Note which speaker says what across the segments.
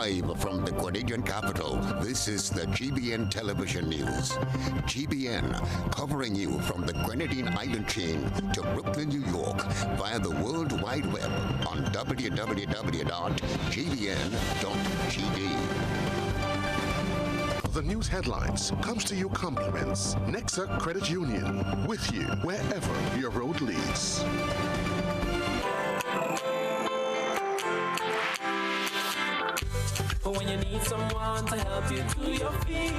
Speaker 1: Live from the Canadian capital, this is the GBN Television News. GBN, covering you from the Grenadine Island chain to Brooklyn, New York, via the World Wide Web on www.gbn.gd.
Speaker 2: The news headlines comes to you compliments Nexa Credit Union, with you wherever your road leads.
Speaker 3: When you need someone to help you to your feet,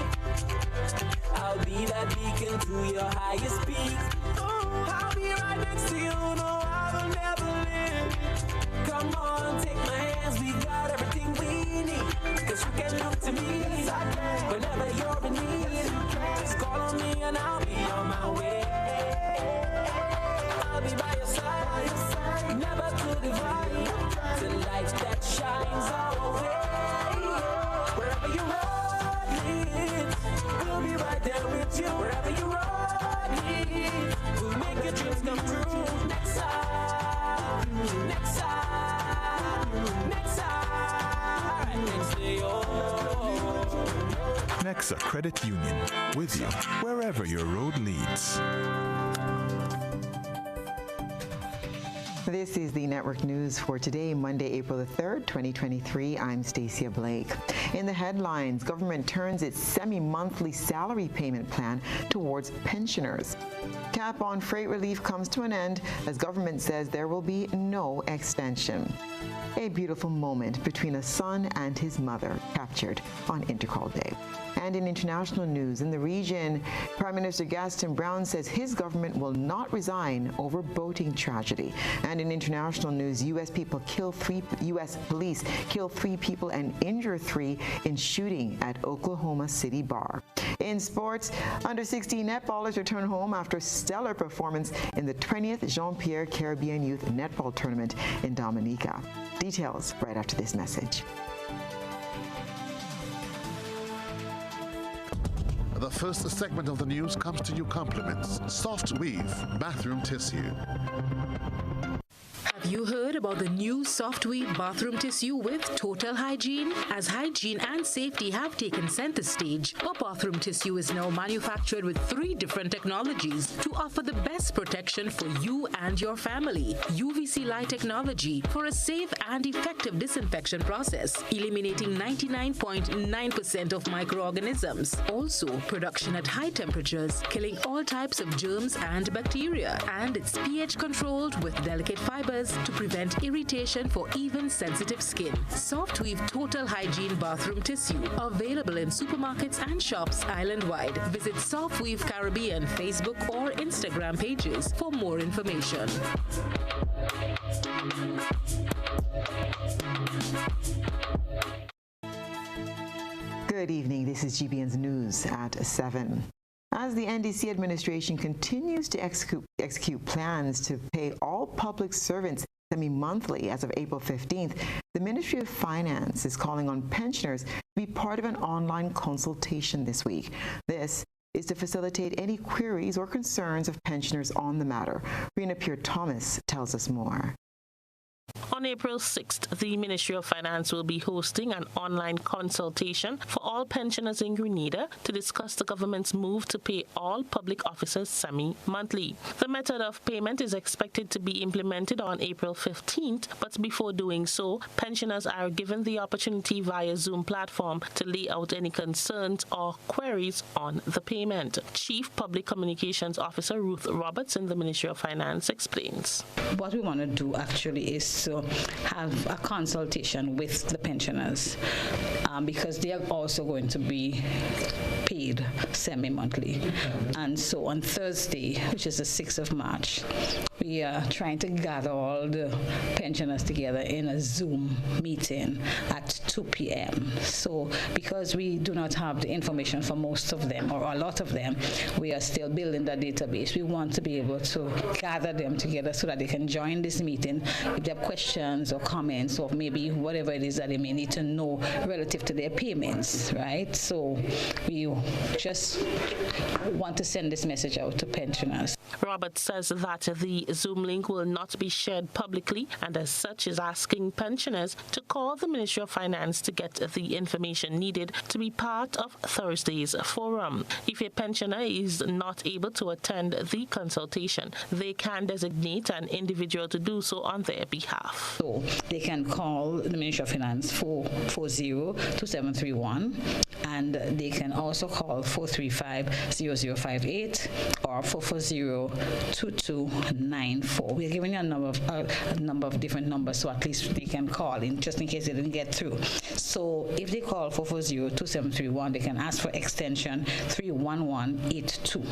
Speaker 3: I'll be that beacon to your highest peak. I'll be right next to you, no, I will never leave. Come on, take my hands, we got everything we need. Cause you can look to me whenever you're in need. Just call on me and I'll be on my way. I'll be by your side, never to divide. The light that shines our way. Wherever you road leads, we'll be right there with you. Wherever you road leads, we'll make your dreams come true. Next time, next time, next time, next to you.
Speaker 4: Nexa Credit Union, with you wherever your road leads.
Speaker 5: This is the network news for today, Monday, April the 3rd, 2023. I'm Stasia Blake. In the headlines, government turns its semi-monthly salary payment plan towards pensioners. Cap on freight relief comes to an end as government says there will be no extension. A beautiful moment between a son and his mother captured on Intercall Day. And in international news, in the region, Prime Minister Gaston Brown says his government will not resign over boating tragedy. And in international news, U.S. police kill 3 people and injure 3 in shooting at Oklahoma City bar. In sports, under-16 netballers return home after a stellar performance in the 20th Jean-Pierre Caribbean Youth Netball Tournament in Dominica. Details right after this message.
Speaker 2: The first segment of the news comes to you compliments Soft Weave Bathroom Tissue.
Speaker 6: Have you heard about the new Soft Weave bathroom tissue with total hygiene? As hygiene and safety have taken center stage, our bathroom tissue is now manufactured with 3 different technologies to offer the best protection for you and your family. UVC light technology for a safe and effective disinfection process, eliminating 99.9% of microorganisms. Also, production at high temperatures, killing all types of germs and bacteria. And it's pH controlled with delicate fibers to prevent irritation for even sensitive skin. Soft Weave Total Hygiene Bathroom Tissue, available in supermarkets and shops island-wide. Visit Soft Weave Caribbean Facebook or Instagram pages for more information.
Speaker 5: Good evening. This is GBN's News at 7. As the NDC administration continues to execute plans to pay all public servants semi-monthly as of April 15th, the Ministry of Finance is calling on pensioners to be part of an online consultation this week. This is to facilitate any queries or concerns of pensioners on the matter. Rena Pierre-Thomas tells us more.
Speaker 7: On April 6th, the Ministry of Finance will be hosting an online consultation for all pensioners in Grenada to discuss the government's move to pay all public officers semi-monthly. The method of payment is expected to be implemented on April 15th, but before doing so, pensioners are given the opportunity via Zoom platform to lay out any concerns or queries on the payment. Chief Public Communications Officer Ruth Roberts in the Ministry of Finance explains.
Speaker 8: What we want to do actually is to have a consultation with the pensioners because they are also going to be paid semi-monthly. And so on Thursday, which is the 6th of March, we are trying to gather all the pensioners together in a Zoom meeting at 2 p.m. So because we do not have the information for most of them or a lot of them, we are still building the database. We want to be able to gather them together so that they can join this meeting if they have questions or comments or maybe whatever it is that they may need to know relative to their payments, right? So we just want to send this message out to pensioners.
Speaker 7: Roberts says that the Zoom link will not be shared publicly, and as such is asking pensioners to call the Ministry of Finance to get the information needed to be part of Thursday's forum. If a pensioner is not able to attend the consultation, they can designate an individual to do so on their behalf.
Speaker 8: So they can call the Ministry of Finance 440-2731, and they can also call 435-0058 or 440-2294. We're giving you a number of different numbers, so at least they can call in just in case they didn't get through. So if they call 440-2731, they can ask for extension 31182,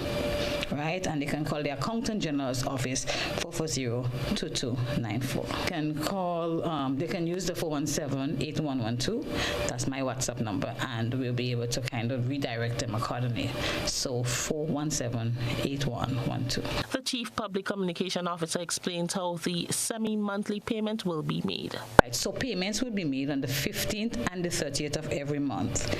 Speaker 8: right? And they can call the Accountant General's office 440-2294. They can use the 417-8112. That's my WhatsApp number, and we'll be able to kind of redirect them accordingly. So 417-8112.
Speaker 7: The Chief Public Communication Officer explains how the semi-monthly payment will be made.
Speaker 8: Right, so payments will be made on the 15th and the 30th of every month.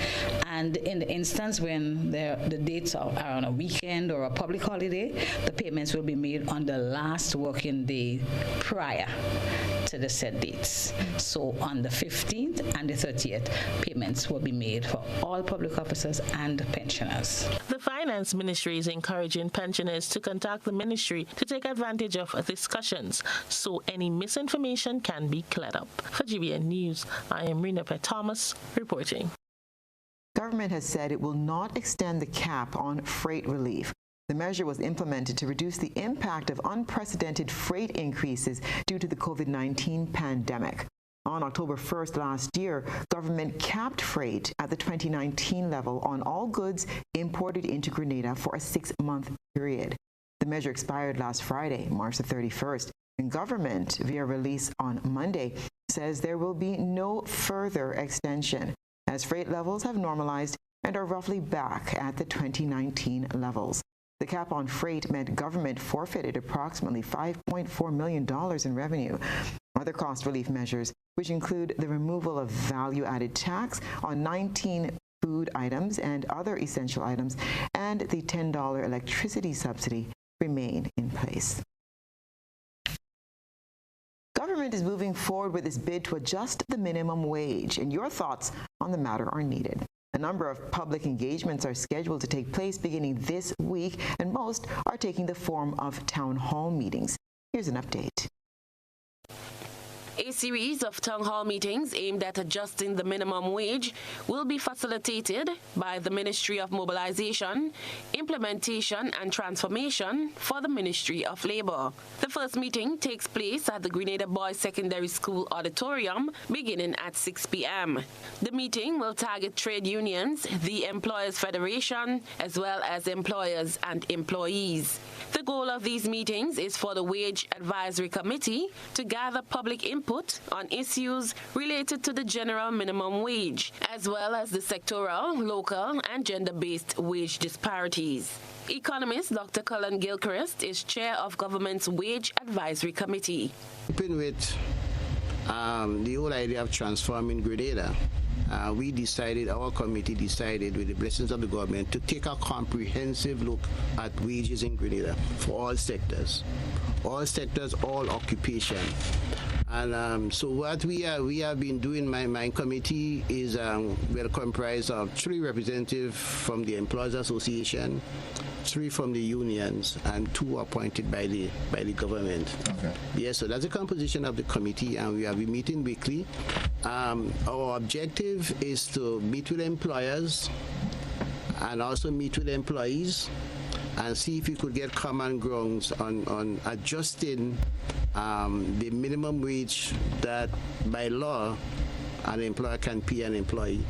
Speaker 8: And in the instance when the dates are on a weekend or a public holiday, the payments will be made on the last working day prior to the set dates. So on the 15th and the 30th, payments will be made for all public officers and pensioners.
Speaker 7: The Finance Ministry is encouraging pensioners to contact the ministry to take advantage of discussions so any misinformation can be cleared up. For GBN News, I am Rena Thomas reporting.
Speaker 5: Government has said it will not extend the cap on freight relief. The measure was implemented to reduce the impact of unprecedented freight increases due to the COVID-19 pandemic. On October 1st last year, government capped freight at the 2019 level on all goods imported into Grenada for a 6-month period. The measure expired last Friday, March the 31st, and government, via release on Monday, says there will be no further extension, as freight levels have normalized and are roughly back at the 2019 levels. The cap on freight meant government forfeited approximately $5.4 million in revenue. Other cost relief measures, which include the removal of value-added tax on 19 food items and other essential items, and the $10 electricity subsidy, remain in place. Government is moving forward with its bid to adjust the minimum wage, and your thoughts on the matter are needed. A number of public engagements are scheduled to take place beginning this week, and most are taking the form of town hall meetings. Here's an update.
Speaker 9: A series of town hall meetings aimed at adjusting the minimum wage will be facilitated by the Ministry of Mobilization, Implementation and Transformation for the Ministry of Labor. The first meeting takes place at the Grenada Boys Secondary School auditorium beginning at 6 p.m. The meeting will target trade unions, the Employers Federation, as well as employers and employees. The goal of these meetings is for the Wage Advisory Committee to gather public input on issues related to the general minimum wage, as well as the sectoral, local, and gender-based wage disparities. Economist Dr. Cullen Gilchrist is chair of government's Wage Advisory Committee.
Speaker 10: Open with the whole idea of transforming Grenada. Our committee decided, with the blessings of the government, to take a comprehensive look at wages in Grenada for all sectors, all occupation. And so what we have been doing, my committee is will comprise of 3 representatives from the Employers Association, 3 from the unions, and 2 appointed by the government. Okay. Yes, so that's the composition of the committee, and we have been meeting weekly. Our objective is to meet with employers and also meet with employees and see if we could get common grounds on adjusting the minimum wage that by law an employer can pay an employee.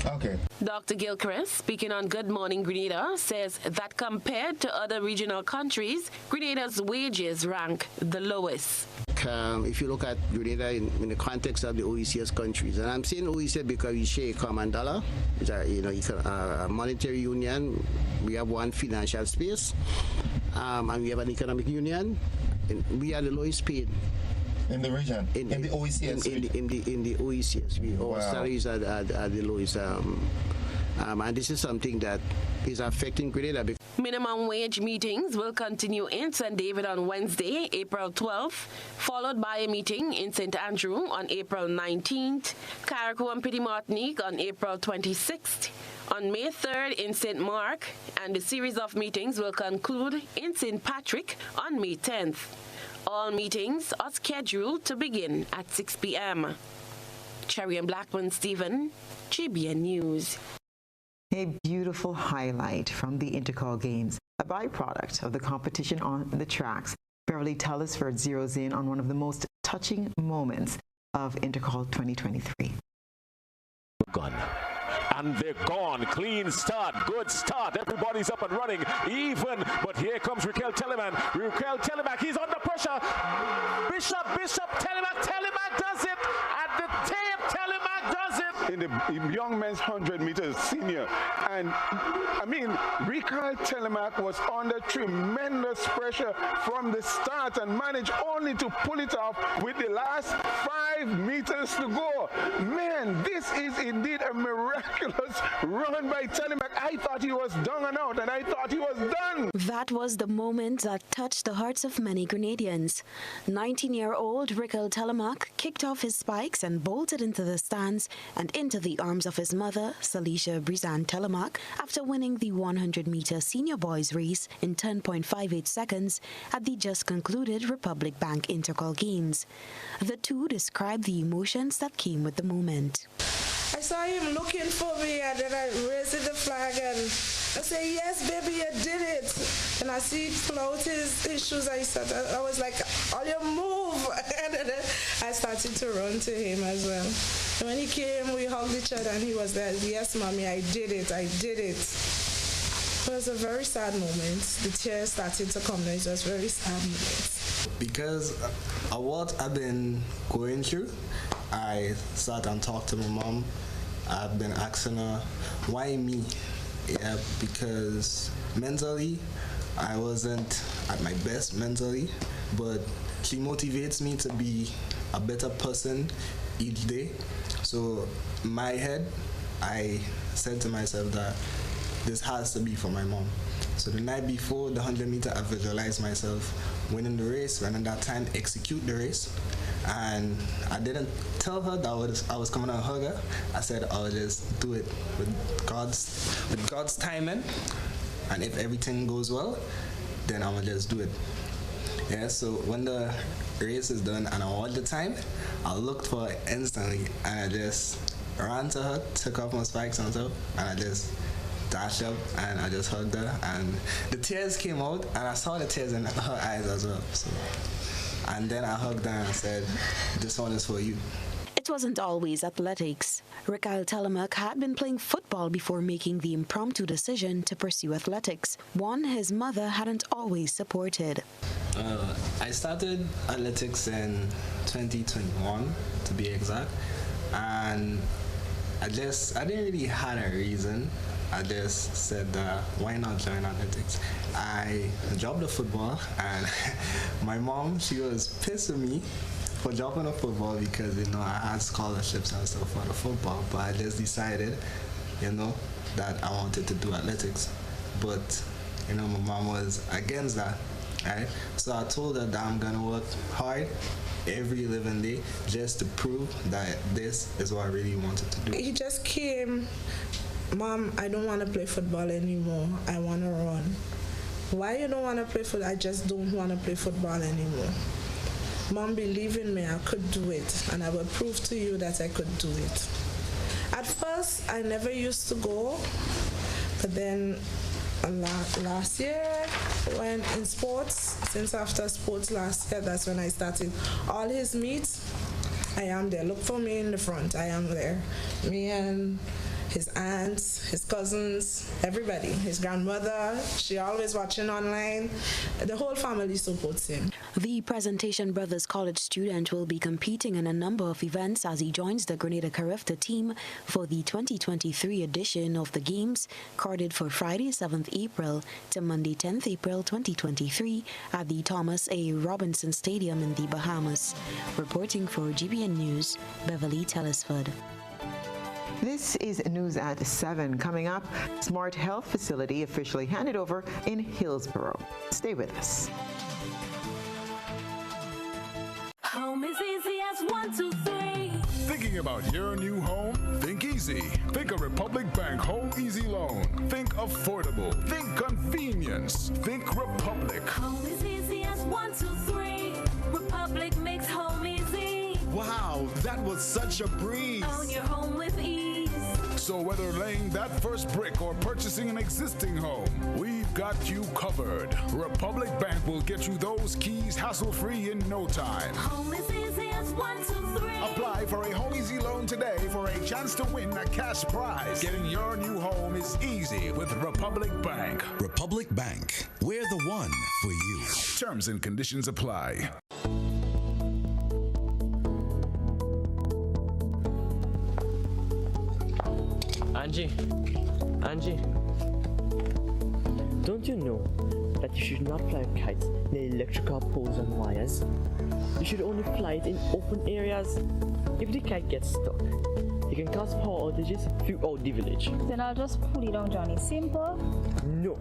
Speaker 9: Okay. Dr. Gilchrist, speaking on Good Morning Grenada, says that compared to other regional countries, Grenada's wages rank the lowest.
Speaker 10: If you look at Grenada in the context of the OECS countries, and I'm saying OECS because we share a common dollar, it's a monetary union, we have one financial space, and we have an economic union, and we are the lowest paid.
Speaker 11: In the region? In the OECS?
Speaker 10: In the OECS. Our salaries are the lowest. And this is something that is affecting Grenada.
Speaker 9: Minimum wage meetings will continue in St. David on Wednesday, April 12th, followed by a meeting in St. Andrew on April 19th, Carriacou and Petit Martinique on April 26th, on May 3rd in St. Mark, and the series of meetings will conclude in St. Patrick on May 10th. All meetings are scheduled to begin at 6 p.m. Cherry and Blackburn Stephen, GBN News.
Speaker 5: A beautiful highlight from the Intercall Games, a byproduct of the competition on the tracks. Beverly Tellisford zeroes in on one of the most touching moments of Intercall 2023.
Speaker 12: Gone. And they're gone. Clean start, good start. Everybody's up and running, even. But here comes Raquel Telemann. Raquel Telemann, he's under pressure. Bishop, Telemann does it. At the tape, Telemann does it.
Speaker 13: In the young men's 100 meters senior. And I mean, Raquel Telemann was under tremendous pressure from the start and managed only to pull it off with the last 5 meters to go. Man, this is indeed a miraculous run by Telemann. I thought he was done and out, and I thought he was done.
Speaker 14: That was the moment that touched the hearts of many Grenadians. 19-year-old Raquel Telemann kicked off his spikes and bolted into the stands and into the arms of his mother, Salisha Brizan Telemann, after winning the 100-meter senior boys race in 10.58 seconds at the just concluded Republic Bank Intercall Games. The two described the emotions that came with the moment.
Speaker 15: I saw him looking for me, and then I raised the flag and I said, "Yes, baby, you did it." And I see him pull out his shoes. I was like, "All you move." And then I started to run to him as well. And when he came, we hugged each other, and he was there. "Yes, mommy, I did it. I did it." It was a very sad moment. The tears started to come. It was a very sad moment.
Speaker 16: Because of what I've been going through, I sat and talked to my mom. I've been asking her, why me? Yeah, because mentally, I wasn't at my best mentally, but she motivates me to be a better person each day. So in my head, I said to myself that this has to be for my mom. So the night before the 100 meter, I visualized myself winning the race, and at that time execute the race. And I didn't tell her that I was coming to hug her. I said I'll just do it with God's timing, and if everything goes well, then I'm gonna just do it. Yeah, so when the race is done and I watch the time, I looked for her instantly, and I just ran to her, took off my spikes and stuff, and I just dashed up and I just hugged her, and the tears came out, and I saw the tears in her eyes as well. So, and then I hugged her and I said, "This one is for you."
Speaker 14: It wasn't always athletics. Raquel Telemann had been playing football before making the impromptu decision to pursue athletics, one his mother hadn't always supported.
Speaker 16: I started athletics in 2021, to be exact, and I didn't really have a reason. I just said, why not join athletics? I dropped the football, and my mom, she was pissed with me for dropping the football because, I had scholarships and stuff for the football, but I just decided, that I wanted to do athletics. But, my mom was against that, right? So I told her that I'm gonna work hard every living day just to prove that this is what I really wanted to do.
Speaker 15: He just came, "Mom, I don't want to play football anymore. I want to run." "Why you don't want to play football?" "I just don't want to play football anymore." "Mom, believe in me, I could do it, and I will prove to you that I could do it." At first, I never used to go, but then last year, when in sports, since after sports last year, that's when I started all his meets. I am there. Look for me in the front. I am there. Me and his aunts, his cousins, everybody, his grandmother, she always watching online. The whole family supports him.
Speaker 14: The Presentation Brothers College student will be competing in a number of events as he joins the Grenada Carifta team for the 2023 edition of the Games, carded for Friday 7th April to Monday 10th April 2023 at the Thomas A. Robinson Stadium in the Bahamas. Reporting for GBN News, Beverly Tellisford.
Speaker 5: This is News at 7. Coming up, Smart Health Facility officially handed over in Hillsborough. Stay with us.
Speaker 3: Home is easy as 1, 2, 3.
Speaker 4: Thinking about your new home? Think easy. Think a Republic Bank Home Easy Loan. Think affordable. Think convenience. Think Republic.
Speaker 3: Home is easy as 1, 2, 3. Republic makes home easy.
Speaker 4: Wow, that was such a breeze.
Speaker 3: Own your home with ease.
Speaker 4: So whether laying that first brick or purchasing an existing home, we've got you covered. Republic Bank will get you those keys hassle-free in no time.
Speaker 3: Home is easy as 1, 2, 3.
Speaker 4: Apply for a Home Easy Loan today for a chance to win a cash prize. Getting your new home is easy with Republic Bank.
Speaker 17: Republic Bank, we're the one for you.
Speaker 4: Terms and conditions apply.
Speaker 18: Angie, don't you know that you should not fly kites near electrical poles and wires? You should only fly it in open areas. If the kite gets stuck, it can cause power outages throughout the village.
Speaker 19: Then I'll just pull it down, Johnny. Simple?
Speaker 18: No.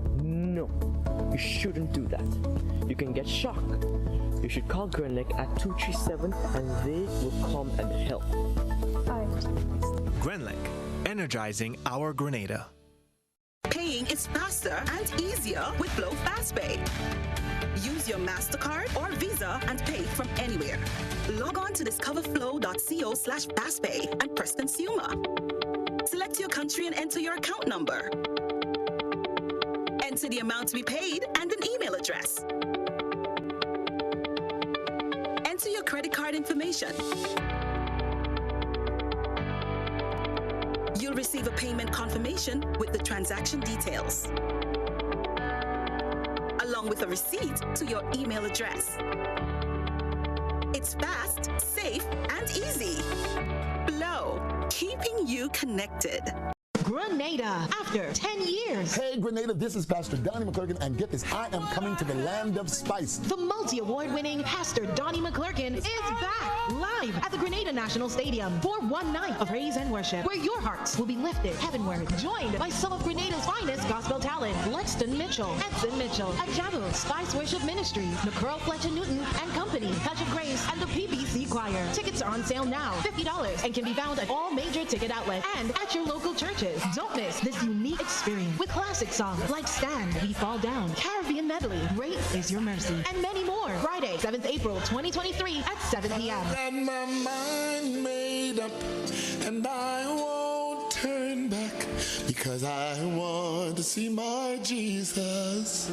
Speaker 18: You shouldn't do that. You can get shocked. You should call Grenlec at 237 and they will come and help.
Speaker 20: Grenlec, energizing our Grenada.
Speaker 21: Paying is faster and easier with Flow FastPay. Use your MasterCard or Visa and pay from anywhere. Log on to discoverflow.co/fastpay and press Consumer. Select your country and enter your account number. Enter the amount to be paid and an email address. Enter your credit card information. You'll receive a payment confirmation with the transaction details, along with a receipt to your email address. It's fast, safe, and easy. Flow, keeping you connected.
Speaker 22: Grenada, after 10 years.
Speaker 23: Hey, Grenada, this is Pastor Donnie McClurkin, and get this, I am coming to the land of spice.
Speaker 22: The multi-award-winning Pastor Donnie McClurkin is back, live at the Grenada National Stadium for one night of praise and worship, where your hearts will be lifted heavenward, joined by some of Grenada's finest gospel talent, Lexton Mitchell, Edson Mitchell, Ajabu, Spice Worship Ministry, Nicole Fletcher Newton and Company, Touch of Grace, and the PBC Choir. Tickets are on sale now, $50, and can be found at all major ticket outlets and at your local churches. Don't miss this unique experience with classic songs like Stand, We Fall Down, Caribbean Medley, Great Is Your Mercy, and many more. Friday, 7th April 2023 at 7 p.m.
Speaker 24: Got my mind made up and I won't turn back because I want to see my Jesus.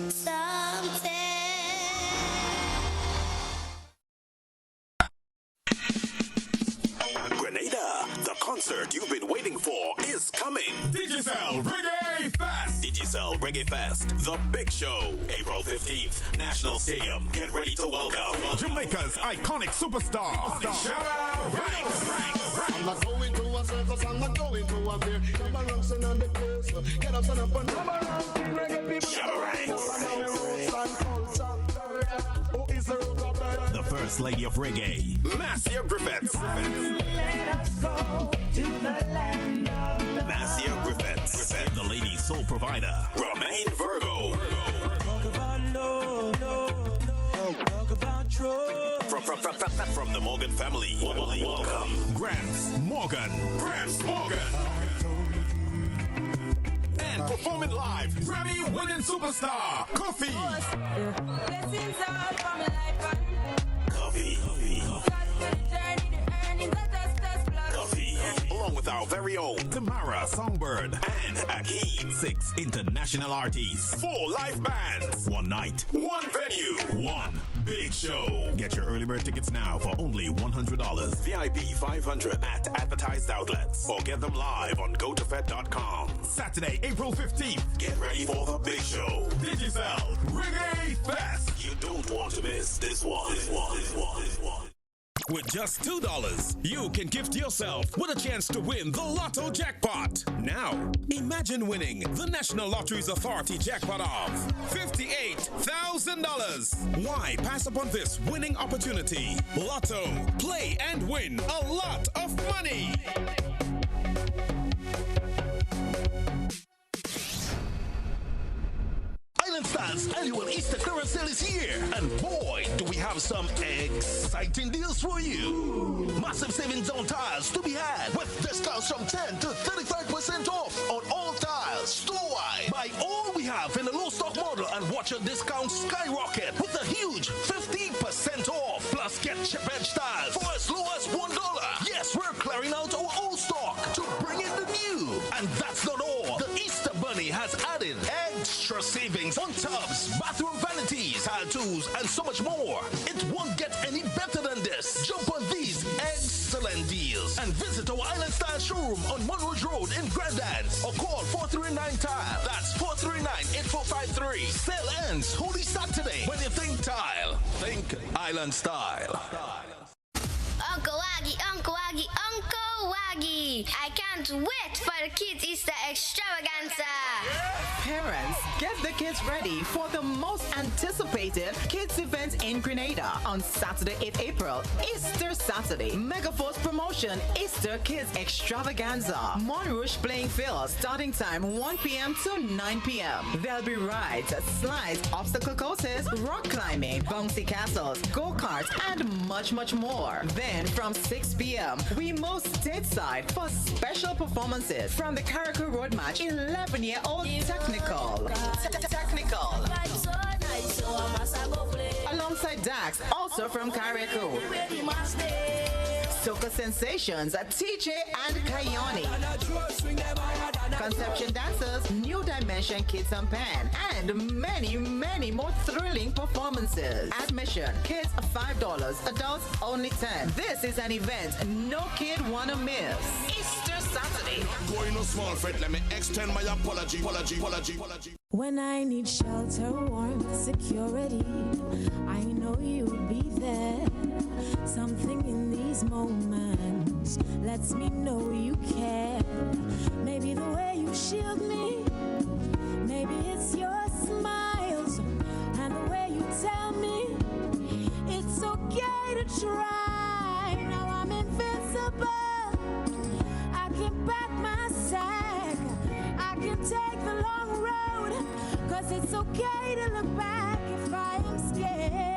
Speaker 25: Grenada, the concert you've been waiting for is coming.
Speaker 4: Digicel Reggae Fest.
Speaker 25: Digicel Reggae Fest, the big show. April 15th, National Stadium. Get ready to welcome
Speaker 4: Jamaica's iconic superstar.
Speaker 24: I'm not going to a circus, I'm not going to a fair. Come around, son of the place. Get up, son up, and come around. Reggae people.
Speaker 25: The First Lady of Reggae, Marcia Griffiths. Marcia Griffiths, the Lady Soul Provider, Romain Virgo. From the Morgan family, welcome Gramps Morgan. And performing live, Grammy-winning superstar, Kofi.
Speaker 3: Blessings all from life.
Speaker 25: Kofi. Along with our very own Tamara Songbird and Akeem. 6 international artists, 4 live bands, 1 night, 1 venue, 1 big show. Get your early bird tickets now for only $100. VIP $500 at advertised outlets, or get them live on gotofed.com. Saturday, April 15th. Get ready for the big show. Digicel Reggae Fest. You don't want to miss this one. With just $2, you can gift yourself with a chance to win the Lotto jackpot. Now, imagine winning the National Lotteries Authority jackpot of $58,000. Why pass upon this winning opportunity? Lotto, play and win a lot of money.
Speaker 1: Island Style's annual Easter clearance sale is here, and boy, do we have some exciting deals for you. Massive savings on tiles to be had with discounts from 10 to 35% off on all tiles store-wide. Buy all we have in the low stock model and watch your discounts skyrocket with a huge 50% off. Plus, get chip edge tiles for as low as $1. Yes, we're clearing out our old stock to bring in the new. And that's not all. The Easter Bunny has added extra savings on tubs, bathroom vanities, tile tools, and so much more. It won't get any better than this. Jump on these excellent deals and visit our Island Style showroom on Monroe Road in Grandlands or call 439-TILE. That's 439-8453. Sale ends Holy Saturday. When you think tile, think Island Style.
Speaker 2: Uncle Waggy, Uncle Waggy, Uncle Waggy. I can't wait for the kids' Easter extravaganza.
Speaker 22: Parents, get the kids ready for the most anticipated kids event in Grenada on Saturday, 8 April, Easter Saturday. Megaforce promotion, Easter Kids Extravaganza. Monrouge playing field, starting time 1 p.m. to 9 p.m. There'll be rides, slides, obstacle courses, rock climbing, bouncy castles, go-karts, and much, much more. Then from 6 p.m., we move stateside for special performances from the Carriacou Road Match 11-year-old Technical. Alongside Dax, also from Carriacou. Soca Sensations, TJ and Kayoni. Conception Dancers, New Dimension Kids on Pan, and many, many more thrilling performances. Admission, kids $5, adults only $10. This is an event no kid wanna miss. Easter Saturday.
Speaker 24: Going no small fret, let me extend my apology.
Speaker 6: When I need shelter, warmth, security, I know you'll be there. Something in these moments lets me know you care. Maybe the way you shield me, maybe it's your smiles and the way you tell me it's okay to try. Now I'm invincible. I can pack my sack. I can take the long road, 'cause it's okay to look back if I am scared.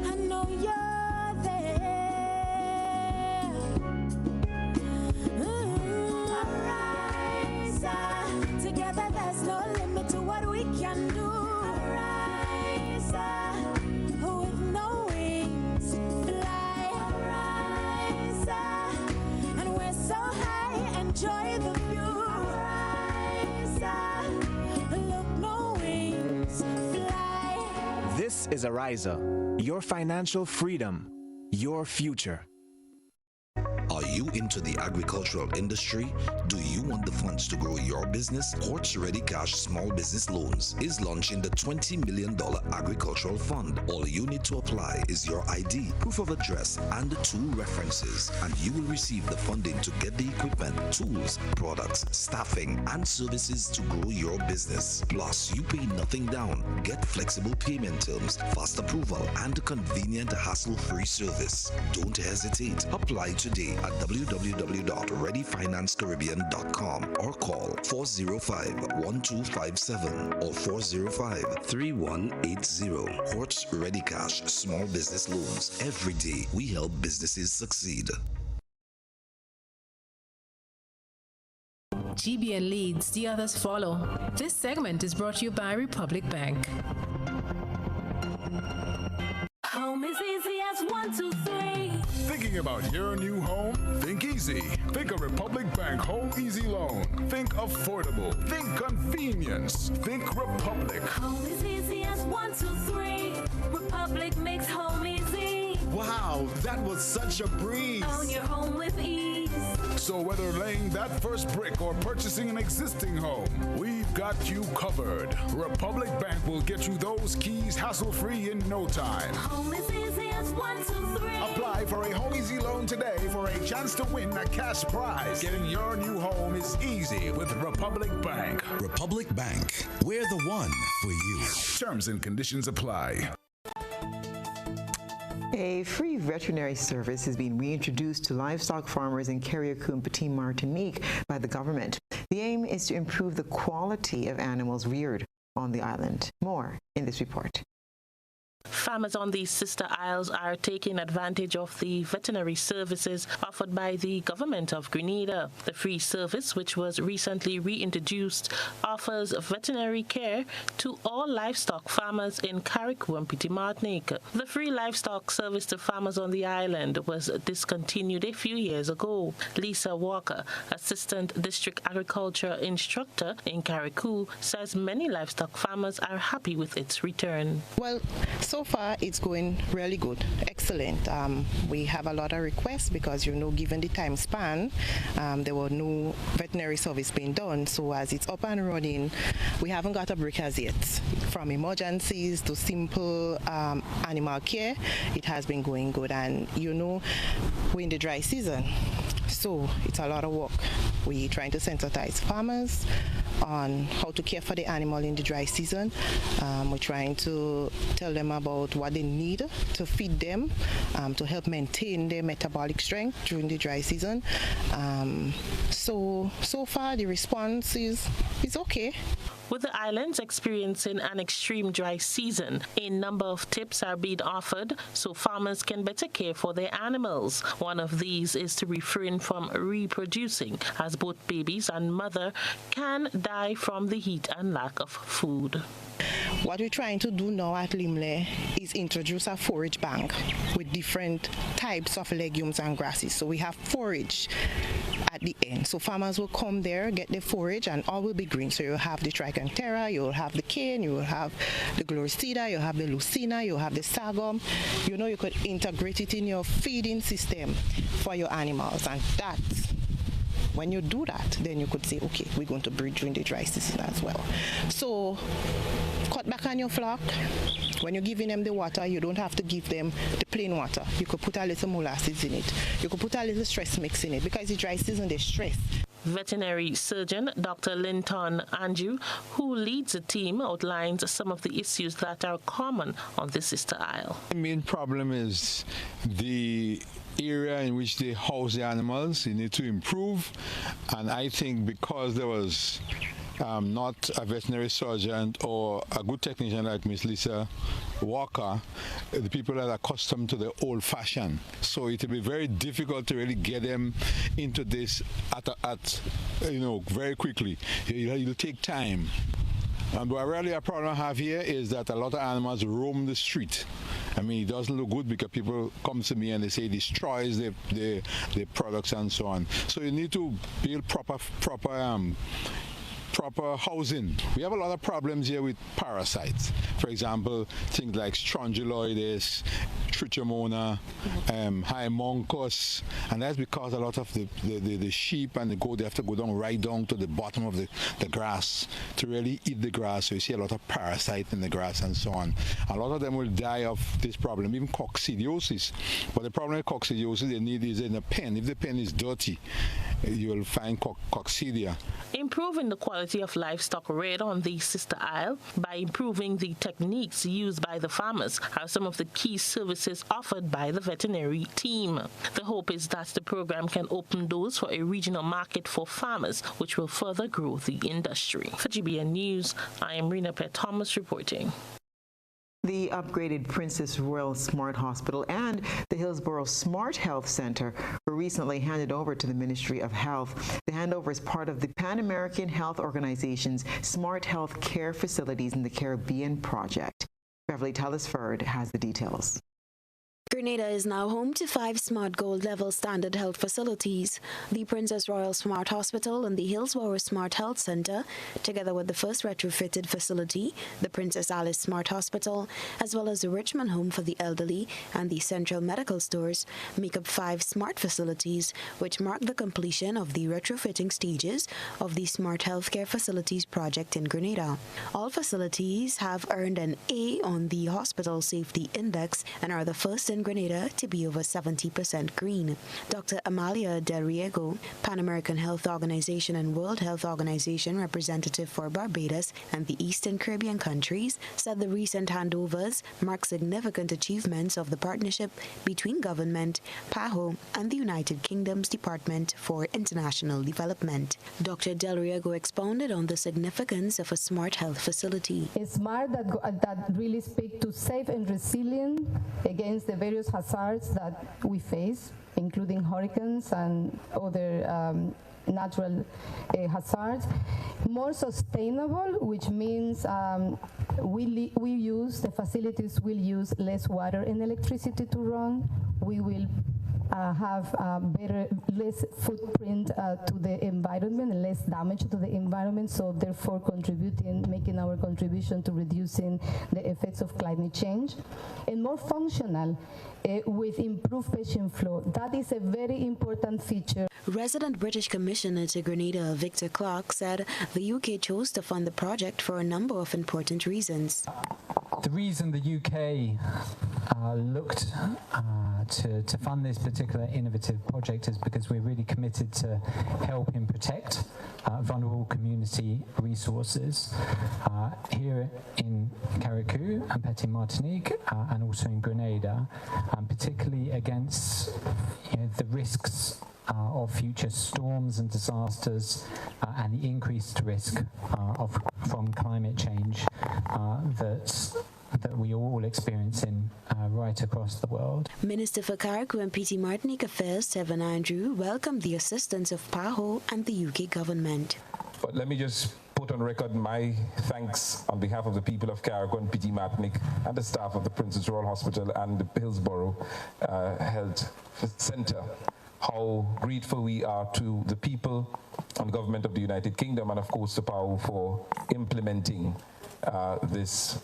Speaker 6: I know you're there. Arise, together there's no limit to what we can do. Arise, with no wings, fly. Arise, and we're so high, enjoy the view. Arise, look, no wings, fly.
Speaker 20: This is Ariza, your financial freedom, your future.
Speaker 7: Are you into the agricultural industry? Do you want the funds to grow your business? Horse Ready Cash Small Business Loans is launching the $20 million agricultural fund. All you need to apply is your ID, proof of address, and 2 references, and you will receive the funding to get the equipment, tools, products, staffing, and services to grow your business. Plus, you pay nothing down, get flexible payment terms, fast approval, and convenient hassle-free service. Don't hesitate. Apply today at www.readyfinancecaribbean.com or call 405-1257 or 405-3180. Hortz Ready Cash Small Business Loans. Every day we help businesses succeed.
Speaker 8: GBN leads, the others follow. This segment is brought to you by Republic Bank.
Speaker 3: Home is easy as 1, 2, 3.
Speaker 4: Thinking about your new home? Think easy. Think a Republic Bank Home Easy Loan. Think affordable. Think convenience. Think Republic.
Speaker 3: Home is easy as 1, 2, 3. Republic makes home easy.
Speaker 26: Wow, that was such a breeze.
Speaker 3: Own your home with ease.
Speaker 4: So whether laying that first brick or purchasing an existing home, we've got you covered. Republic Bank will get you those keys hassle-free in no time.
Speaker 3: Home is easy as 1, 2, 3.
Speaker 4: Apply for a Home Easy loan today for a chance to win a cash prize. Getting your new home is easy with Republic Bank.
Speaker 17: Republic Bank, we're the one for you.
Speaker 4: Terms and conditions apply.
Speaker 5: A free veterinary service is being reintroduced to livestock farmers in Carriacou and Petite Martinique by the government. The aim is to improve the quality of animals reared on the island. More in this report.
Speaker 9: Farmers on the sister isles are taking advantage of the veterinary services offered by the government of Grenada. The free service, which was recently reintroduced, offers veterinary care to all livestock farmers in Carriacou and Petite Martinique. The free livestock service to farmers on the island was discontinued a few years ago. Lisa Walker, Assistant District Agriculture Instructor in Carriacou, says many livestock farmers are happy with its return.
Speaker 10: Well, so far it's going really good, excellent. We have a lot of requests because, given the time span, there were no veterinary service being done. So as it's up and running, we haven't got a break as yet. From emergencies to simple animal care, it has been going good. And we're in the dry season, so it's a lot of work. We're trying to sensitize farmers on how to care for the animal in the dry season. We're trying to tell them about what they need to feed them to help maintain their metabolic strength during the dry season. So far the response is okay.
Speaker 9: With the islands experiencing an extreme dry season, a number of tips are being offered so farmers can better care for their animals. One of these is to refrain from reproducing, as both babies and mother can die from the heat and lack of food.
Speaker 10: What we're trying to do now at Limle is introduce a forage bank with different types of legumes and grasses. So we have forage at the end. So farmers will come there, get the forage, and all will be green. So you'll have the trichantera, you'll have the cane, you will have the gloricida, you'll have the lucina, you'll have the sorghum. You could integrate it in your feeding system for your animals, and that's when you do that, then you could say, okay, we're going to breed during the dry season as well. So cut back on your flock. When you're giving them the water, you don't have to give them the plain water. You could put a little molasses in it. You could put a little stress mix in it, because the dry season, there's stress.
Speaker 9: Veterinary surgeon Dr. Linton Andrew, who leads the team, outlines some of the issues that are common on the sister isle.
Speaker 11: The main problem is the area in which they house the animals. They need to improve, and I think because there was not a veterinary surgeon or a good technician like Miss Lisa Walker, the people are accustomed to the old-fashioned. So it will be very difficult to really get them into this very quickly. It'll take time. And what really a problem I have here is that a lot of animals roam the street. I mean, it doesn't look good because people come to me and they say it destroys the products and so on. So you need to build proper housing. We have a lot of problems here with parasites. For example, things like strongyloides, trichomona, hymoncus, and that's because a lot of the sheep and the goat, they have to go right down to the bottom of the grass to really eat the grass. So you see a lot of parasites in the grass and so on. A lot of them will die of this problem, even coccidiosis. But the problem with coccidiosis they need is in a pen. If the pen is dirty, you will find coccidia.
Speaker 9: Improving the quality of livestock reared on the sister isle by improving the techniques used by the farmers are some of the key services offered by the veterinary team. The hope is that the program can open doors for a regional market for farmers, which will further grow the industry. For GBN News, I am Rena Pet Thomas reporting.
Speaker 5: The upgraded Princess Royal Smart Hospital and the Hillsborough Smart Health Center were recently handed over to the Ministry of Health. The handover is part of the Pan American Health Organization's Smart Health Care Facilities in the Caribbean project. Beverly Tellisford has the details.
Speaker 12: Grenada is now home to 5 Smart Gold level standard health facilities. The Princess Royal Smart Hospital and the Hillsborough Smart Health Center, together with the first retrofitted facility, the Princess Alice Smart Hospital, as well as the Richmond Home for the Elderly and the Central Medical Stores, make up 5 smart facilities, which mark the completion of the retrofitting stages of the Smart Healthcare Facilities project in Grenada. All facilities have earned an A on the Hospital Safety Index and are the first in Grenada to be over 70% green. Dr. Amalia Del Riego, Pan American Health Organization and World Health Organization representative for Barbados and the Eastern Caribbean countries, said the recent handovers mark significant achievements of the partnership between government, PAHO, and the United Kingdom's Department for International Development. Dr. Del Riego expounded on the significance of a smart health facility.
Speaker 13: It's smart that really speak to safe and resilient against the various hazards that we face, including hurricanes and other natural hazards. More sustainable, which means the facilities will use less water and electricity to run. We will have less footprint to the environment and less damage to the environment, so therefore making our contribution to reducing the effects of climate change. And more functional with improved patient flow. That is a very important feature.
Speaker 12: Resident British Commissioner to Grenada, Victor Clark, said the UK chose to fund the project for a number of important reasons.
Speaker 14: The reason the UK looked to fund this particular innovative project is because we're really committed to helping protect vulnerable community resources here in Carriacou and Petit Martinique and also in Grenada, particularly against the risks of future storms and disasters and the increased risk from climate change that we are all experiencing right across the world.
Speaker 12: Minister for Carriacou and Petit Martinique Affairs, Sevan Andrew, welcomed the assistance of PAHO and the UK government.
Speaker 15: But let me just put on record my thanks on behalf of the people of Carriacou and Petit Martinique and the staff of the Princess Royal Hospital and the Hillsborough Health Center. How grateful we are to the people and government of the United Kingdom and of course the PAHO for implementing this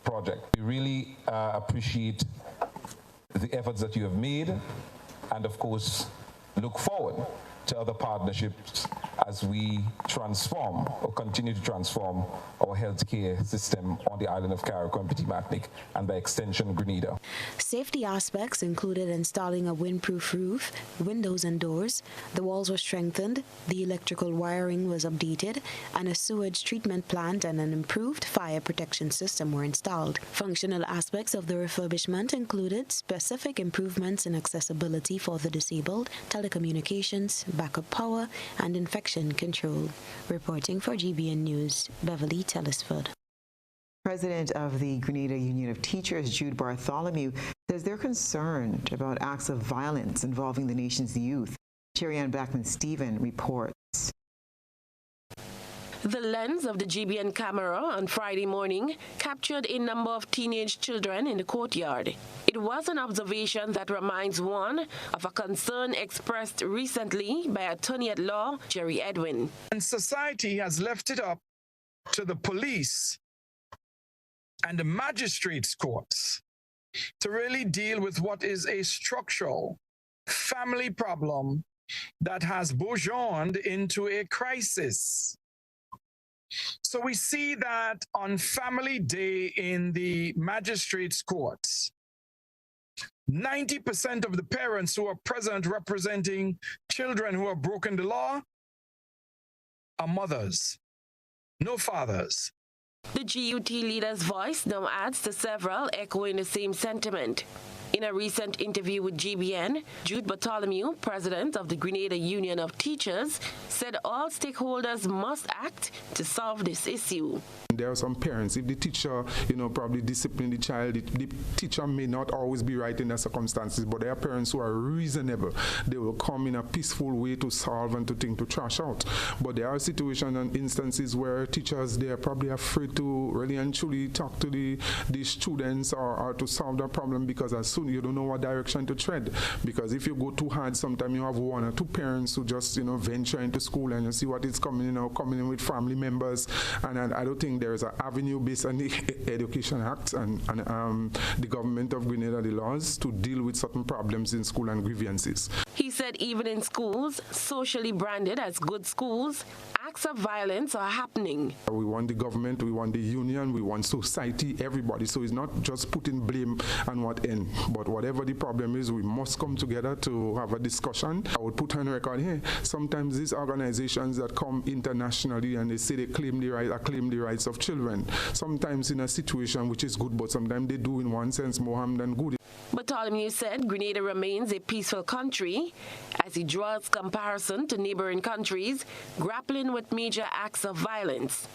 Speaker 15: project. We really appreciate the efforts that you have made and of course look forward to other partnerships as we transform or continue to transform our healthcare system on the island of Carriacou and Petit Martinique and by extension Grenada.
Speaker 12: Safety aspects included installing a windproof roof, windows and doors, the walls were strengthened, the electrical wiring was updated, and a sewage treatment plant and an improved fire protection system were installed. Functional aspects of the refurbishment included specific improvements in accessibility for the disabled, telecommunications, backup power, and infection control. Reporting for GBN News, Beverly Telesford.
Speaker 5: President of the Grenada Union of Teachers, Jude Bartholomew, says they're concerned about acts of violence involving the nation's youth. Cherry-Ann Blackman-Stephen reports.
Speaker 9: The lens of the GBN camera on Friday morning captured a number of teenage children in the courtyard. It was an observation that reminds one of a concern expressed recently by attorney-at-law Jerry Edwin.
Speaker 16: And society has left it up to the police and the magistrates' courts to really deal with what is a structural family problem that has bourgeoned into a crisis. So we see that on Family Day in the magistrates' courts, 90% of the parents who are present representing children who have broken the law are mothers, no fathers.
Speaker 9: The GUT leader's voice now adds to several echoing the same sentiment. In a recent interview with GBN, Jude Bartholomew, president of the Grenada Union of Teachers, said all stakeholders must act to solve this issue.
Speaker 1: there are some parents, if the teacher, probably discipline the child, the teacher may not always be right in the circumstances, but there are parents who are reasonable. They will come in a peaceful way to solve and to trash out. But there are situations and instances where teachers, they are probably afraid to really and truly talk to the students or to solve the problem, because as soon you don't know what direction to tread. Because if you go too hard, sometimes you have one or two parents who just venture into school and you see what is coming in with family members. And I don't think there is an avenue based on the Education Act and the government of Grenada, the laws, to deal with certain problems in school and grievances.
Speaker 9: He said even in schools, socially branded as good schools, acts of violence are happening.
Speaker 1: We want the government, we want the union, we want society, everybody. So it's not just putting blame on what end, but whatever the problem is, we must come together to have a discussion. I would put on record here, sometimes these organizations that come internationally and they say they claim the rights of children, sometimes in a situation which is good, but sometimes they do in one sense more harm than good.
Speaker 9: Bartholomew said Grenada remains a peaceful country as he draws comparison to neighboring countries grappling with major acts of violence.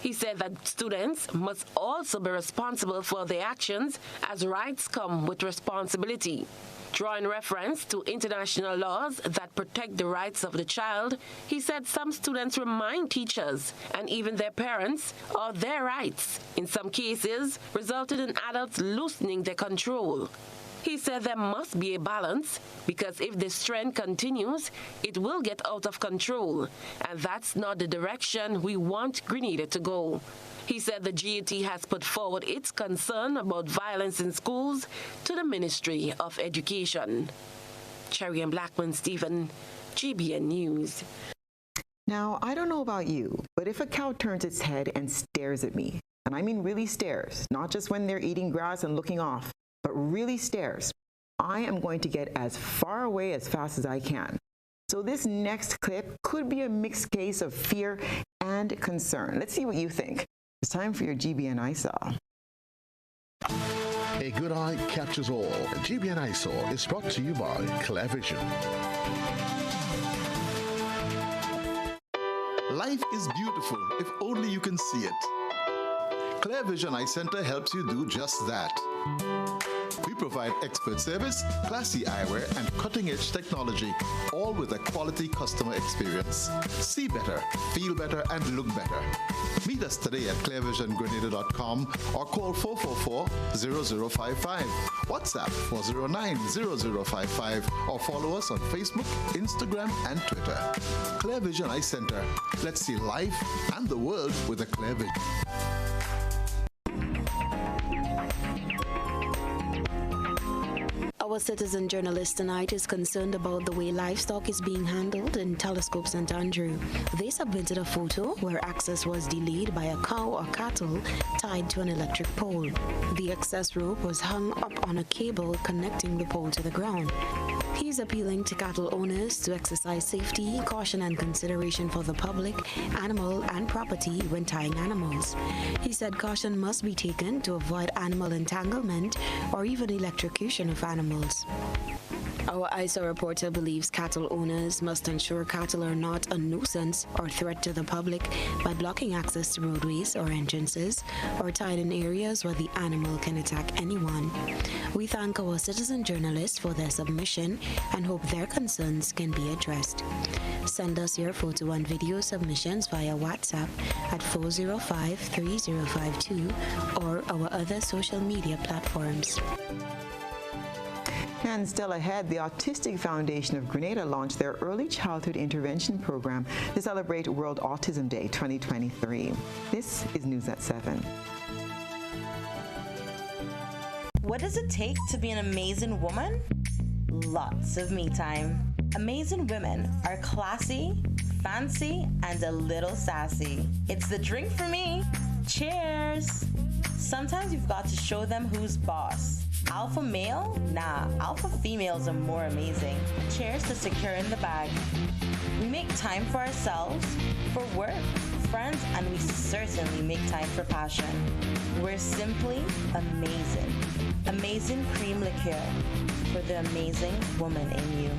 Speaker 9: He said that students must also be responsible for their actions as rights come with responsibility. Drawing reference to international laws that protect the rights of the child, he said some students remind teachers and even their parents of their rights, in some cases resulted in adults loosening their control. He said there must be a balance because if this trend continues, it will get out of control, and that's not the direction we want Grenada to go. He said the GUT has put forward its concern about violence in schools to the Ministry of Education. Cherry and Blackman Stephen, GBN News.
Speaker 5: Now, I don't know about you, but if a cow turns its head and stares at me, and I mean really stares, not just when they're eating grass and looking off, but really stares, I am going to get as far away as fast as I can. So this next clip could be a mixed case of fear and concern. Let's see what you think. It's time for your GBN ISAW.
Speaker 18: A good eye captures all. GBN ISAW is brought to you by Clear Vision.
Speaker 26: Life is beautiful if only you can see it. Clear Vision Eye Center helps you do just that. We provide expert service, classy eyewear, and cutting-edge technology, all with a quality customer experience. See better, feel better, and look better. Meet us today at clearvisiongrenada.com or call 444-0055, WhatsApp 409-0055, or follow us on Facebook, Instagram, and Twitter. Clear Vision Eye Center. Let's see life and the world with a clear vision.
Speaker 12: Our citizen journalist tonight is concerned about the way livestock is being handled in Telescope St. Andrew. They submitted a photo where access was delayed by a cow or cattle tied to an electric pole. The excess rope was hung up on a cable connecting the pole to the ground. He's appealing to cattle owners to exercise safety, caution, and consideration for the public, animal, and property when tying animals. He said caution must be taken to avoid animal entanglement or even electrocution of animals. Our ISA reporter believes cattle owners must ensure cattle are not a nuisance or threat to the public by blocking access to roadways or entrances or tied in areas where the animal can attack anyone. We thank our citizen journalists for their submission and hope their concerns can be addressed. Send us your photo and video submissions via WhatsApp at 405-3052 or our other social media platforms.
Speaker 5: And still ahead, the Autistic Foundation of Grenada launched their Early Childhood Intervention Program to celebrate World Autism Day 2023. This is News at 7.
Speaker 19: What does it take to be an amazing woman? Lots of me time. Amazing women are classy, fancy, and a little sassy. It's the drink for me. Cheers! Sometimes you've got to show them who's boss. Alpha male? Nah, alpha females are more amazing. Cheers to securing the bag. We make time for ourselves, for work, friends, and we certainly make time for passion. We're simply amazing. Amazing cream liqueur for the amazing woman in you.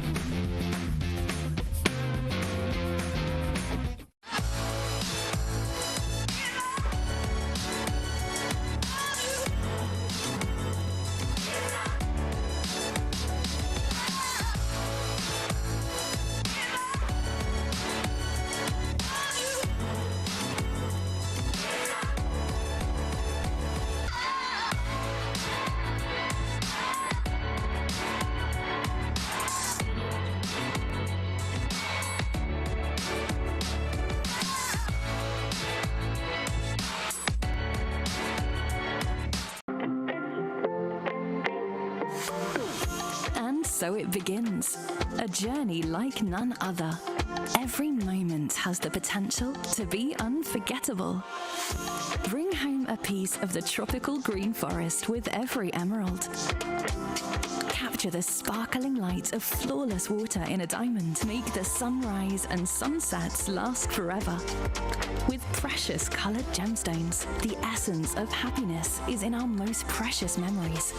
Speaker 2: And so it begins, a journey like none other. Every moment has the potential to be unforgettable. Bring home a piece of the tropical green forest with every emerald. Capture the sparkling light of flawless water in a diamond. Make the sunrise and sunsets last forever. With precious colored gemstones, the essence of happiness is in our most precious memories.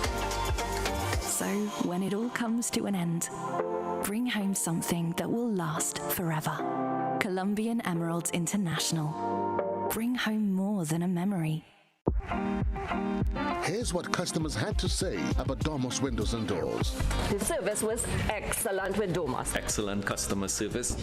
Speaker 2: So, when it all comes to an end, bring home something that will last forever. Colombian Emeralds International. Bring home more than a memory.
Speaker 18: Here's what customers had to say about Domus Windows and Doors.
Speaker 21: The service was excellent with Domus.
Speaker 22: Excellent customer service.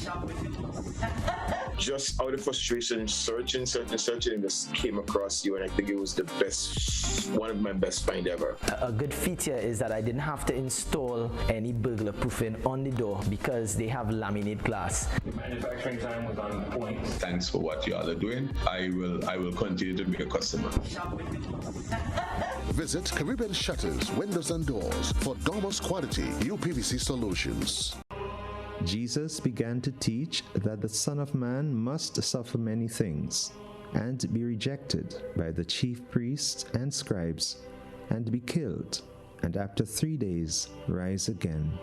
Speaker 23: Just out of frustration, searching, and just came across you, and I think it was the best, one of my best find ever.
Speaker 24: A good feature is that I didn't have to install any burglar proofing on the door because they have laminate glass.
Speaker 25: The manufacturing time was on point.
Speaker 27: Thanks for what you all are doing. I will continue to be a customer.
Speaker 18: Visit Caribbean Shutters, Windows and Doors for Domus quality UPVC solutions.
Speaker 28: Jesus began to teach that the Son of Man must suffer many things, and be rejected by the chief priests and scribes, and be killed, and after 3 days rise again.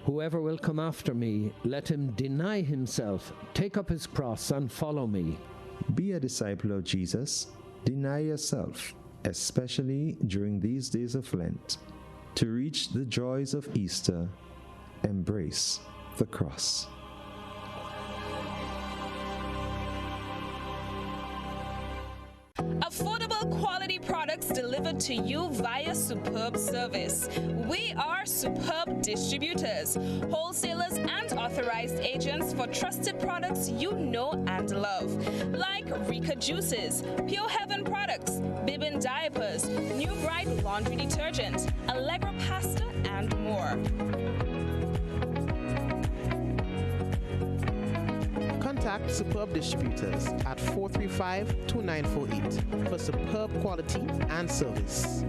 Speaker 29: Whoever will come after me, let him deny himself, take up his cross, and follow me.
Speaker 28: Be a disciple of Jesus. Deny yourself, especially during these days of Lent, to reach the joys of Easter. Embrace the cross.
Speaker 30: Affordable quality products delivered to you via Superb Service. We are Superb Distributors, wholesalers and authorized agents for trusted products you know and love, like Rika Juices, Pure Heaven products, Bibin diapers, New Bright laundry detergent, Allegra pasta, and more.
Speaker 31: Contact Superb Distributors at 435-2948 for superb quality and service.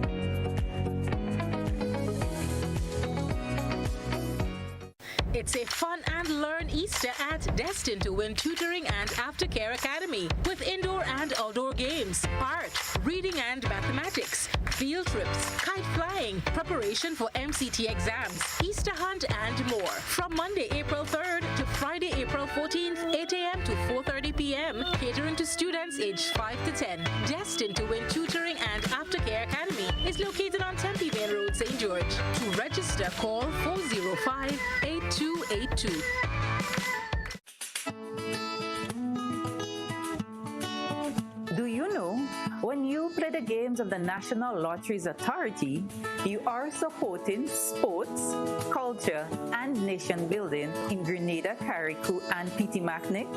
Speaker 8: It's a fun and learn Easter at Destined to Win Tutoring and Aftercare Academy with indoor and outdoor games, art, reading and mathematics, field trips, kite flying, preparation for MCT exams, Easter hunt and more. From Monday, April 3rd to Friday, April 14th, 8 a.m. to 4:30 p.m. Catering to students aged 5 to 10. Destined to Win Tutoring and Aftercare Academy is located on Tempe Main Road, St. George. To register, call 405-8282.
Speaker 32: Do you know, when you play the games of the National Lotteries Authority, you are supporting sports, culture, and nation building in Grenada, Carriacou, and Petit-Macnic?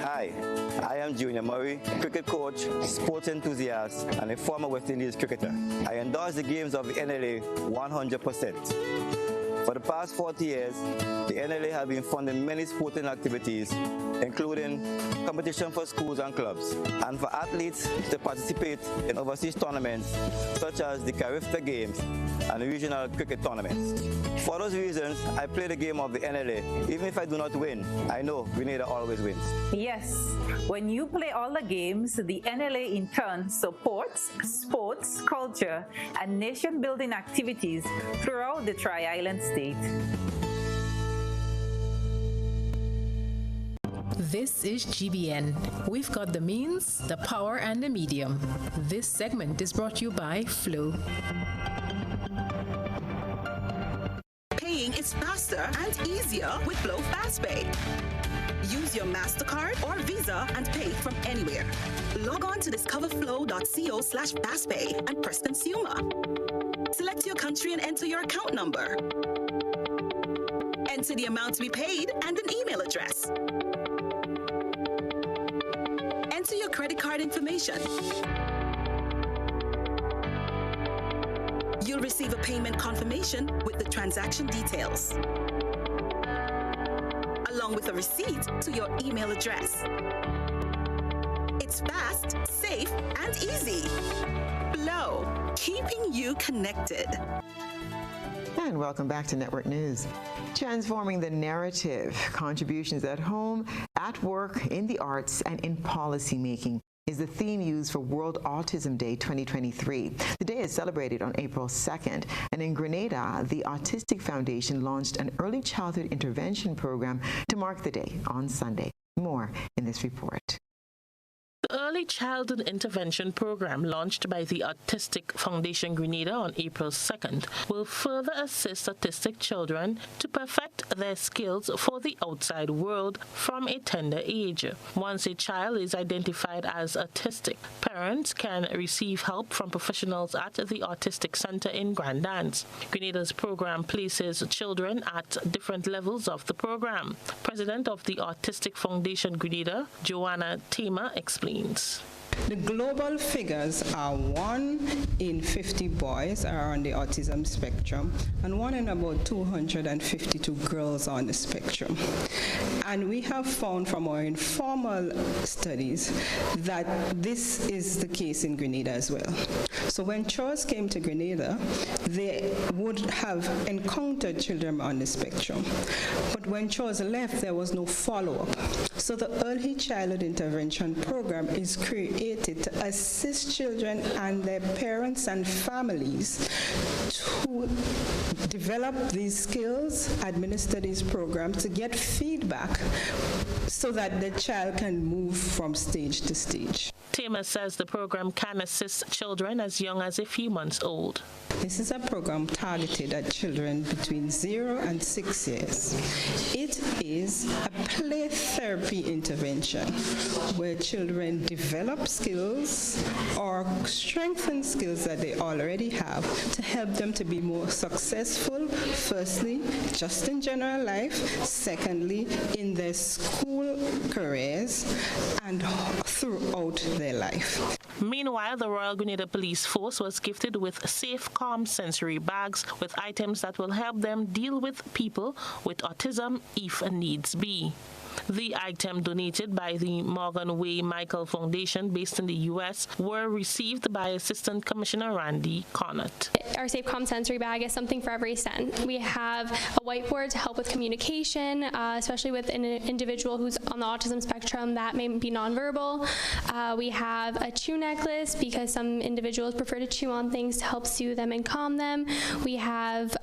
Speaker 33: Hi, I am Junior Murray, cricket coach, sports enthusiast, and a former West Indies cricketer. I endorse the games of the NLA 100%. For the past 40 years, the NLA have been funding many sporting activities, including competition for schools and clubs, and for athletes to participate in overseas tournaments such as the Carifta Games and the regional cricket tournaments. For those reasons, I play the game of the NLA. Even if I do not win, I know Grenada always wins.
Speaker 32: Yes, when you play all the games, the NLA in turn supports sports, culture, and nation-building activities throughout the Tri-Island state.
Speaker 8: This is GBN. We've got the means, the power, and the medium. This segment is brought to you by Flow.
Speaker 34: Paying is faster and easier with Flow FastPay. Use your MasterCard or Visa and pay from anywhere. Log on to discoverflow.co/fastpay and press Consumer. Select your country and enter your account number. Enter the amount to be paid and an email address. Enter your credit card information. You'll receive a payment confirmation with the transaction details, along with a receipt to your email address. It's fast, safe, and easy. Flow, keeping you connected.
Speaker 5: And welcome back to Network News. Transforming the narrative, contributions at home, at work, in the arts, and in policy making is the theme used for World Autism Day 2023. The day is celebrated on April 2nd, and in Grenada, the Autistic Foundation launched an early childhood intervention program to mark the day on Sunday. More in this report.
Speaker 1: The Early Childhood Intervention Program, launched by the Autistic Foundation Grenada on April 2nd, will further assist autistic children to perfect their skills for the outside world from a tender age. Once a child is identified as autistic, parents can receive help from professionals at the Autistic Center in Grand Anse. Grenada's program places children at different levels of the program. President of the Autistic Foundation Grenada, Joanna Tamer, explains.
Speaker 3: The global figures are 1 in 50 boys are on the autism spectrum and 1 in about 252 girls on the spectrum. And we have found from our informal studies that this is the case in Grenada as well. So when CHORS came to Grenada, they would have encountered children on the spectrum. But when CHORS left, there was no follow-up. So the Early Childhood Intervention Program is created to assist children and their parents and families to develop these skills, administer these programs, to get feedback so that the child can move from stage to stage.
Speaker 1: Tamer says the program can assist children as young as a few months old.
Speaker 3: This is a program targeted at children between 0 and 6 years. It is a play therapy intervention where children develop skills or strengthen skills that they already have to help them to be more successful, firstly, just in general life, secondly, in their school careers, and throughout their life.
Speaker 1: Meanwhile, the Royal Grenada Police Force was gifted with safe, calm sensory bags with items that will help them deal with people with autism if needs be. The item, donated by the Morgan Way Michael Foundation based in the U.S., were received by Assistant Commissioner Randy Connaught.
Speaker 4: Our Safe Calm Sensory Bag is something for every cent. We have a whiteboard to help with communication, especially with an individual who's on the autism spectrum that may be nonverbal. We have a chew necklace because some individuals prefer to chew on things to help soothe them and calm them. We have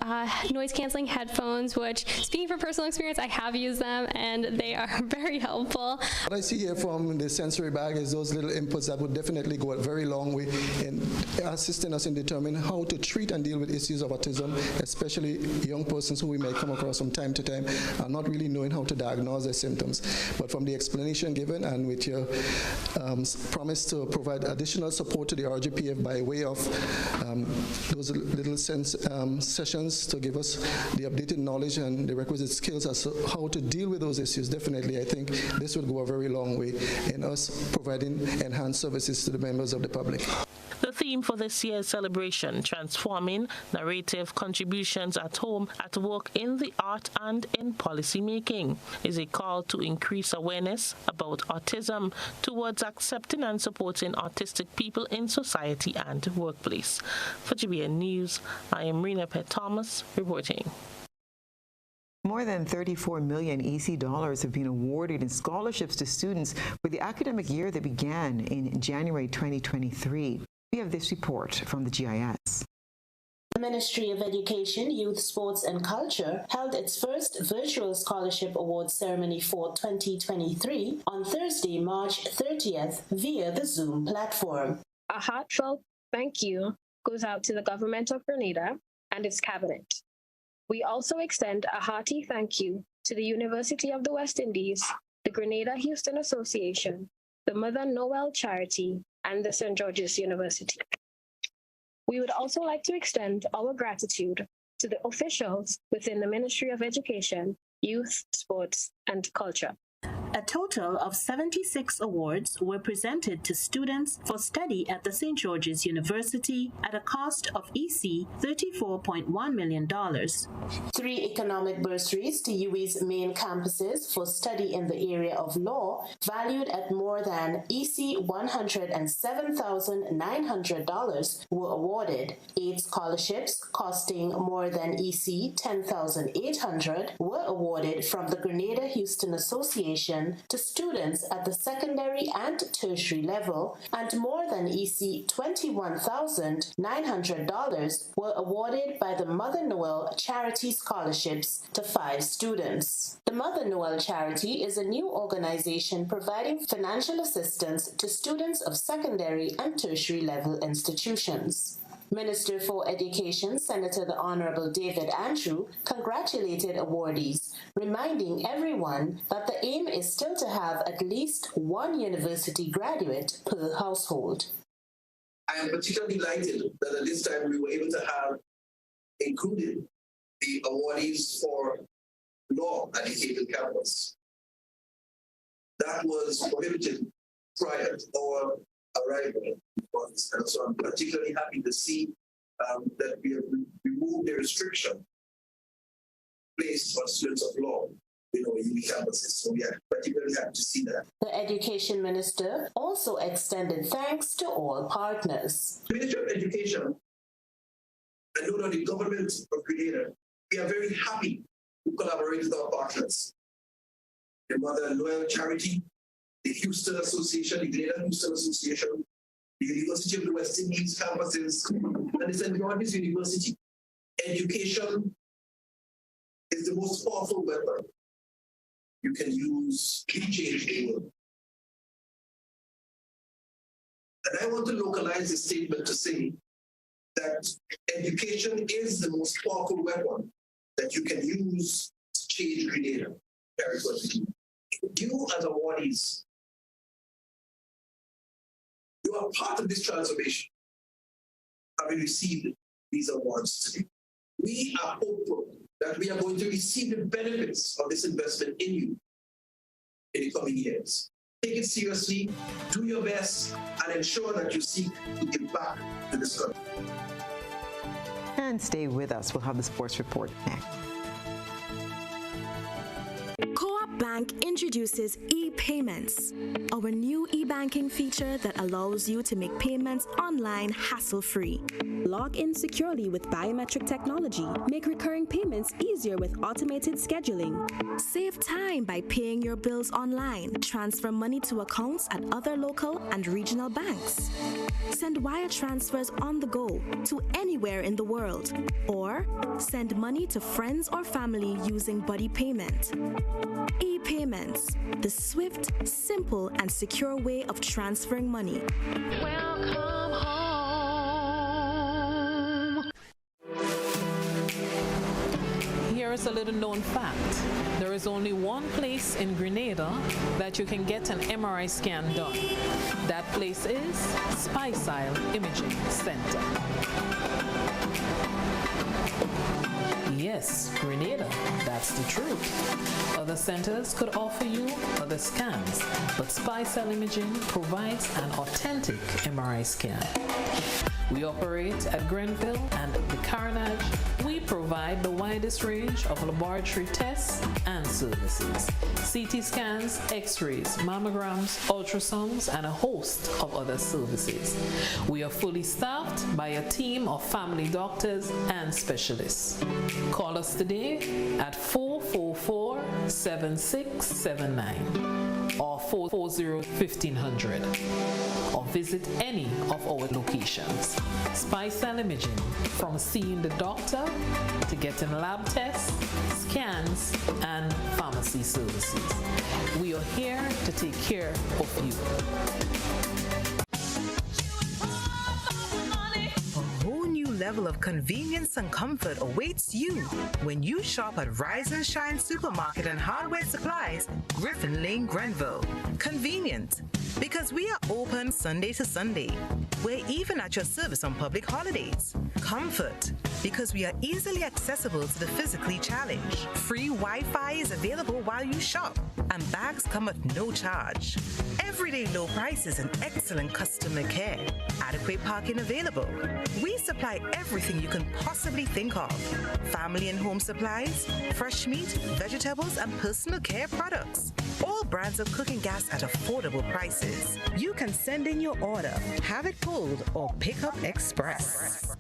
Speaker 4: noise-canceling headphones, which, speaking from personal experience, I have used them and they are very helpful.
Speaker 6: What I see here from the sensory bag is those little inputs that would definitely go a very long way in assisting us in determining how to treat and deal with issues of autism, especially young persons who we may come across from time to time are not really knowing how to diagnose their symptoms. But from the explanation given and with your promise to provide additional support to the RGPF by way of those little sessions to give us the updated knowledge and the requisite skills as to how to deal with those issues, definitely I think this would go a very long way in us providing enhanced services to the members of the public.
Speaker 1: The theme for this year's celebration, Transforming Narrative Contributions at Home, at Work, in the Art and in Policy Making, is a call to increase awareness about autism towards accepting and supporting autistic people in society and workplace. For GBN News, I am Rena Pett Thomas reporting.
Speaker 5: More than 34 million EC dollars have been awarded in scholarships to students for the academic year that began in January 2023. We have this report from the GIS.
Speaker 7: The Ministry of Education, Youth, Sports and Culture held its first virtual scholarship awards ceremony for 2023 on Thursday, March 30th via the Zoom platform.
Speaker 9: A heartfelt thank you goes out to the Government of Grenada and its Cabinet. We also extend a hearty thank you to the University of the West Indies, the Grenada Houston Association, the Mother Noel Charity, and the St. George's University. We would also like to extend our gratitude to the officials within the Ministry of Education, Youth, Sports, and Culture.
Speaker 7: A total of 76 awards were presented to students for study at the St. George's University at a cost of EC $34.1 million. 3 economic bursaries to UWI's main campuses for study in the area of law, valued at more than EC $107,900, were awarded. 8 scholarships costing more than EC $10,800 were awarded from the Grenada-Houston Association to students at the secondary and tertiary level, and more than EC $21,900 were awarded by the Mother Noel Charity Scholarships to 5 students. The Mother Noel Charity is a new organization providing financial assistance to students of secondary and tertiary level institutions. Minister for Education, Senator the Honorable David Andrew, congratulated awardees, reminding everyone that the aim is still to have at least 1 university graduate per household.
Speaker 2: I am particularly delighted that at this time we were able to have included the awardees for law at the Haven campus. That was prohibited prior to our arrival. And so I'm particularly happy to see that we have removed the restriction placed on students of law in our UWI campuses. So we are particularly happy to see that.
Speaker 7: The Education Minister also extended thanks to all partners.
Speaker 2: The Ministry of Education and no doubt the government of Grenada, we are very happy to collaborate with our partners. The Mother Noel Charity, the Houston Association, the Grenada Houston Association, the University of the West Indies campuses, and the St. George's University. Education is the most powerful weapon you can use to change the world. And I want to localize the statement to say that education is the most powerful weapon that you can use to change Grenada. You as awardees, you are part of this transformation, having received these awards today. We are hopeful that we are going to receive the benefits of this investment in you in the coming years. Take it seriously, do your best, and ensure that you seek to give back to this country.
Speaker 5: And stay with us. We'll have the sports report next.
Speaker 10: Co-op Bank introduces e-payments, our new e-banking feature that allows you to make payments online hassle-free. Log in securely with biometric technology. Make recurring payments easier with automated scheduling. Save time by paying your bills online. Transfer money to accounts at other local and regional banks. Send wire transfers on the go to anywhere in the world. Or send money to friends or family using buddy payment. E-payments, the swift, simple, and secure way of transferring money.
Speaker 30: Welcome home.
Speaker 11: Here is a little known fact. There is only one place in Grenada that you can get an MRI scan done. That place is Stasia Imaging Center. Yes, Grenada, that's the truth. Other centers could offer you other scans, but Stasia Imaging provides an authentic MRI scan. We operate at Grenville and the Carnage. We provide the widest range of laboratory tests and services. CT scans, x-rays, mammograms, ultrasounds, and a host of other services. We are fully staffed by a team of family doctors and specialists. Call us today at 444-7679 or 440-1500 or visit any of our locations. Stasia Imaging, from seeing the doctor to getting lab tests, scans, and pharmacy services. We are here to take care of you.
Speaker 12: A whole new level of convenience and comfort awaits you when you shop at Rise and Shine Supermarket and Hardware Supplies, Griffin Lane, Grenville. Convenient, because we are open Sunday to Sunday. We're even at your service on public holidays. Comfort, because we are easily accessible to the physically challenged. Free Wi-Fi is available while you shop, and bags come at no charge. Everyday low prices and excellent customer care. Adequate parking available. We supply everything you can possibly think of. Family and home supplies, fresh meat, vegetables, and personal care products. All brands of cooking gas at affordable prices. You can send in your order, have it pulled, or pick up express.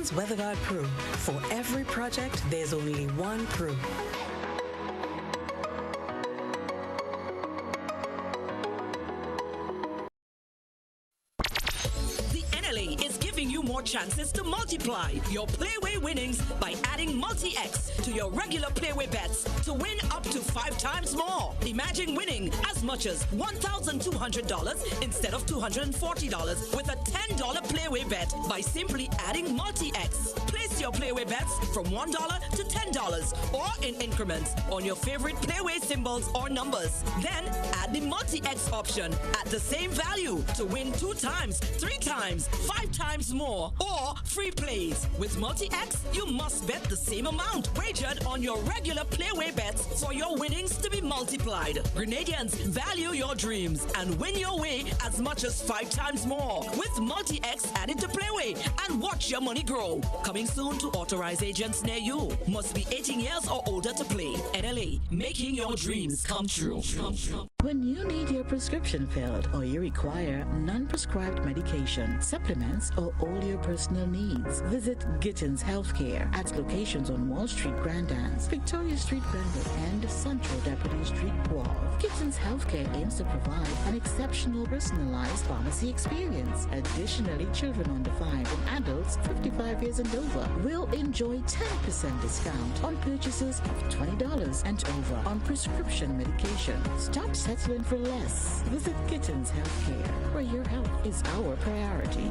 Speaker 13: WeatherGuard Pro. For every project, there's only one Pro.
Speaker 14: More chances to multiply your Playway winnings by adding Multi-X to your regular Playway bets to win up to 5 times more. Imagine winning as much as $1,200 instead of $240 with a $10 Playway bet by simply adding Multi-X. Place your Playway bets from $1 to $10 or in increments on your favorite Playway symbols or numbers. Then add the Multi-X option at the same value to win 2 times, 3 times, 5 times more, or free plays. With Multi-X, you must bet the same amount wagered on your regular Playway bets for your winnings to be multiplied. Grenadians, value your dreams and win your way as much as 5 times more with Multi-X added to Playway, and watch your money grow. Coming soon to authorized agents near you. Must be 18 years or older to play. NLA, making your dreams come true.
Speaker 15: When you need your prescription filled or you require non-prescribed medication, supplements, or all your personal needs, visit Gittins Healthcare at locations on Wall Street, Grand Anse, Victoria Street, Granville, and Central Deputy Street, Wharf. Gittins Healthcare aims to provide an exceptional personalized pharmacy experience. Additionally, children under 5 and adults 55 years and over will enjoy 10% discount on purchases of $20 and over on prescription medication. Stop settling for less. Visit Gittins Healthcare, where your health is our priority.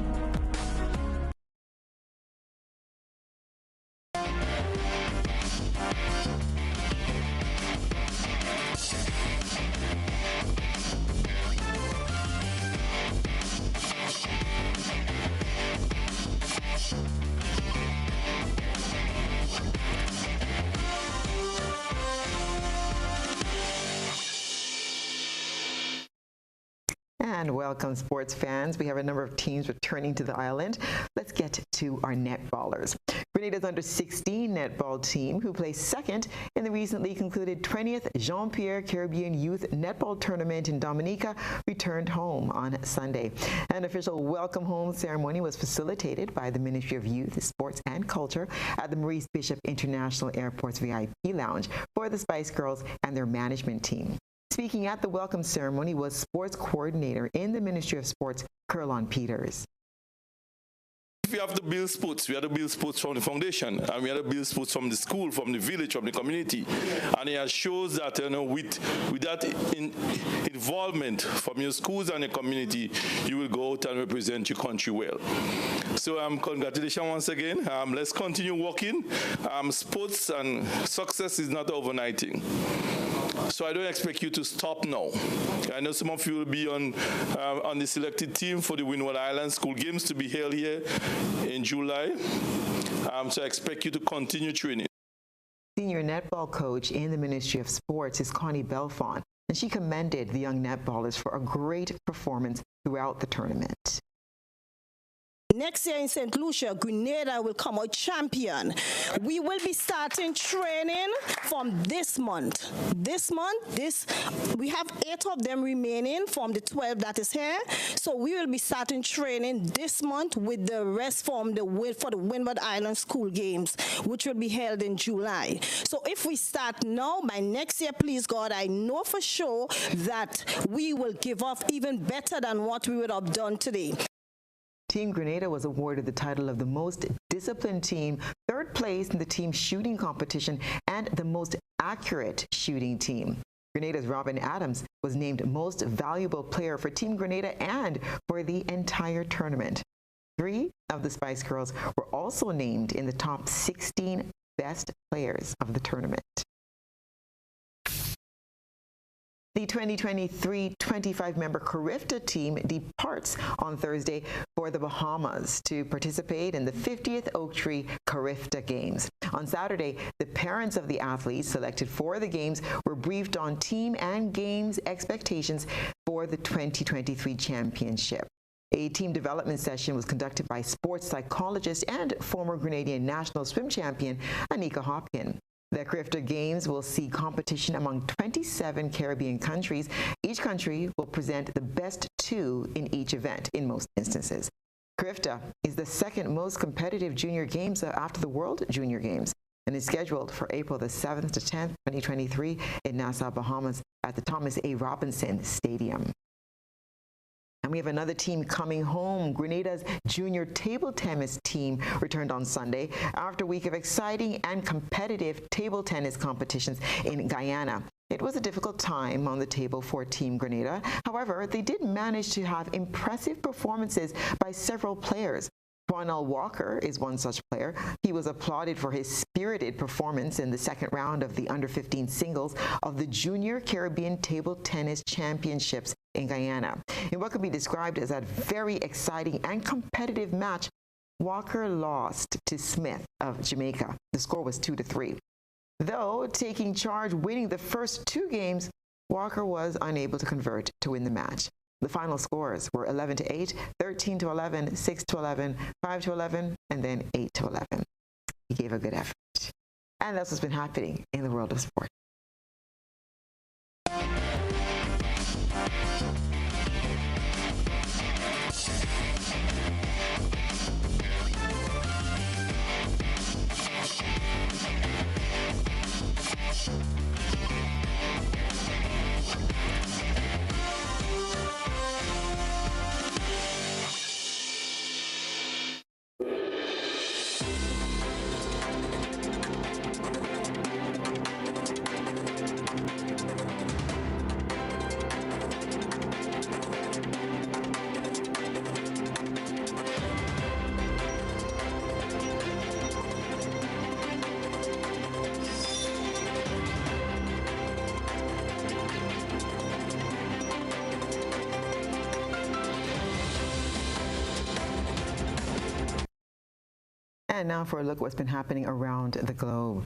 Speaker 5: And welcome, sports fans. We have a number of teams returning to the island. Let's get to our netballers. Grenada's under-16 netball team, who placed second in the recently concluded 20th Jean-Pierre Caribbean Youth Netball Tournament in Dominica, returned home on Sunday. An official welcome home ceremony was facilitated by the Ministry of Youth, Sports and Culture at the Maurice Bishop International Airport's VIP Lounge for the Spice Girls and their management team. Speaking at the welcome ceremony was sports coordinator in the Ministry of Sports, Kerlon Peters.
Speaker 16: If we have to build sports, we have to build sports from the foundation, and we have to build sports from the school, from the village, from the community. And it shows that, with that involvement from your schools and your community, you will go out and represent your country well. So congratulations once again. Let's continue working. Sports and success is not overnighting. So I don't expect you to stop now. I know some of you will be on the selected team for the Windward Island School Games to be held here in July. So I expect you to continue training.
Speaker 5: Senior netball coach in the Ministry of Sports is Connie Belfont, and she commended the young netballers for a great performance throughout the tournament.
Speaker 17: Next year in St. Lucia, Grenada will come out champion. We will be starting training from this month. We have 8 of them remaining from the 12 that is here. So we will be starting training this month with the rest for the Windward Island School Games, which will be held in July. So if we start now, by next year, please God, I know for sure that we will give off even better than what we would have done today.
Speaker 5: Team Grenada was awarded the title of the most disciplined team, 3rd place in the team shooting competition, and the most accurate shooting team. Grenada's Robin Adams was named Most Valuable Player for Team Grenada and for the entire tournament. 3 of the Spice Girls were also named in the top 16 best players of the tournament. The 2023 25-member Carifta team departs on Thursday for the Bahamas to participate in the 50th Oak Tree Carifta Games. On Saturday, the parents of the athletes selected for the games were briefed on team and games expectations for the 2023 championship. A team development session was conducted by sports psychologist and former Grenadian national swim champion Anika Hopkin. The Carifta Games will see competition among 27 Caribbean countries. Each country will present the best 2 in each event in most instances. Carifta is the second most competitive junior games after the World Junior Games and is scheduled for April the 7th to 10th, 2023 in Nassau, Bahamas at the Thomas A. Robinson Stadium. And we have another team coming home. Grenada's junior table tennis team returned on Sunday after a week of exciting and competitive table tennis competitions in Guyana. It was a difficult time on the table for Team Grenada. However, they did manage to have impressive performances by several players. Quanell Walker is one such player. He was applauded for his spirited performance in the second round of the under-15 singles of the Junior Caribbean Table Tennis Championships in Guyana. In what could be described as a very exciting and competitive match, Walker lost to Smith of Jamaica. The score was 2-3. Though taking charge, winning the first 2 games, Walker was unable to convert to win the match. The final scores were 11-8, 13-11, 6-11, 5-11, and then 8-11. He gave a good effort. And that's what's been happening in the world of sport. And now for a look at what's been happening around the globe.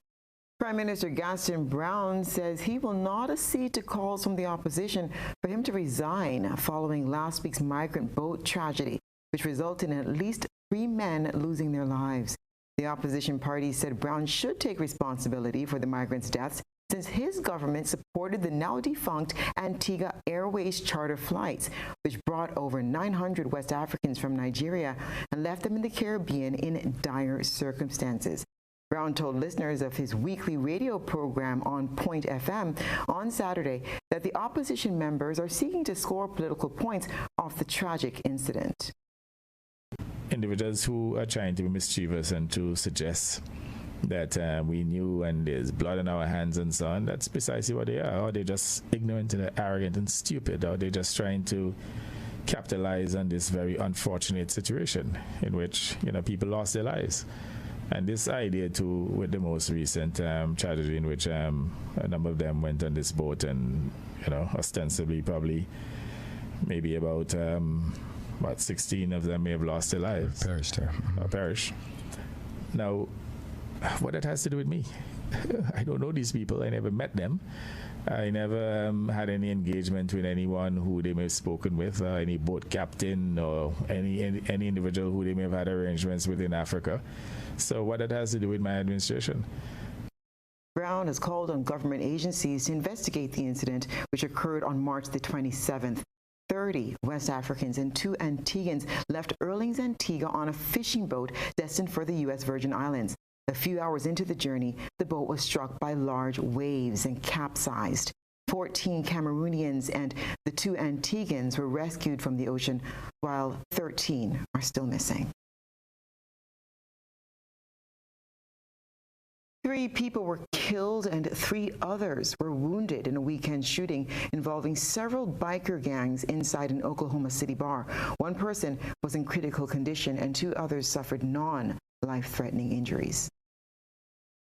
Speaker 5: Prime Minister Gaston Brown says he will not accede to calls from the opposition for him to resign following last week's migrant boat tragedy, which resulted in at least 3 men losing their lives. The opposition party said Brown should take responsibility for the migrants' deaths since his government supported the now-defunct Antigua Airways charter flights, which brought over 900 West Africans from Nigeria and left them in the Caribbean in dire circumstances. Brown told listeners of his weekly radio program on Point FM on Saturday that the opposition members are seeking to score political points off the tragic incident.
Speaker 18: Individuals who are trying to be mischievous and to suggest that we knew and there's blood on our hands and so on, that's precisely what they are. Or they're just ignorant and arrogant and stupid, or they're just trying to capitalize on this very unfortunate situation in which, you know, people lost their lives. And this idea too, with the most recent tragedy in which a number of them went on this boat and, you know, ostensibly probably maybe about 16 of them may have lost their lives. Perished. Now, what that has to do with me? I don't know these people. I never met them. I never had any engagement with anyone who they may have spoken with, any boat captain or any individual who they may have had arrangements with in Africa. So what that has to do with my administration?
Speaker 5: Brown has called on government agencies to investigate the incident, which occurred on March the 27th. 30 West Africans and 2 Antiguans left Erlings, Antigua on a fishing boat destined for the U.S. Virgin Islands. A few hours into the journey, the boat was struck by large waves and capsized. 14 Cameroonians and the 2 Antiguans were rescued from the ocean, while 13 are still missing. 3 people were killed and 3 others were wounded in a weekend shooting involving several biker gangs inside an Oklahoma City bar. 1 person was in critical condition and 2 others suffered non-life-threatening injuries.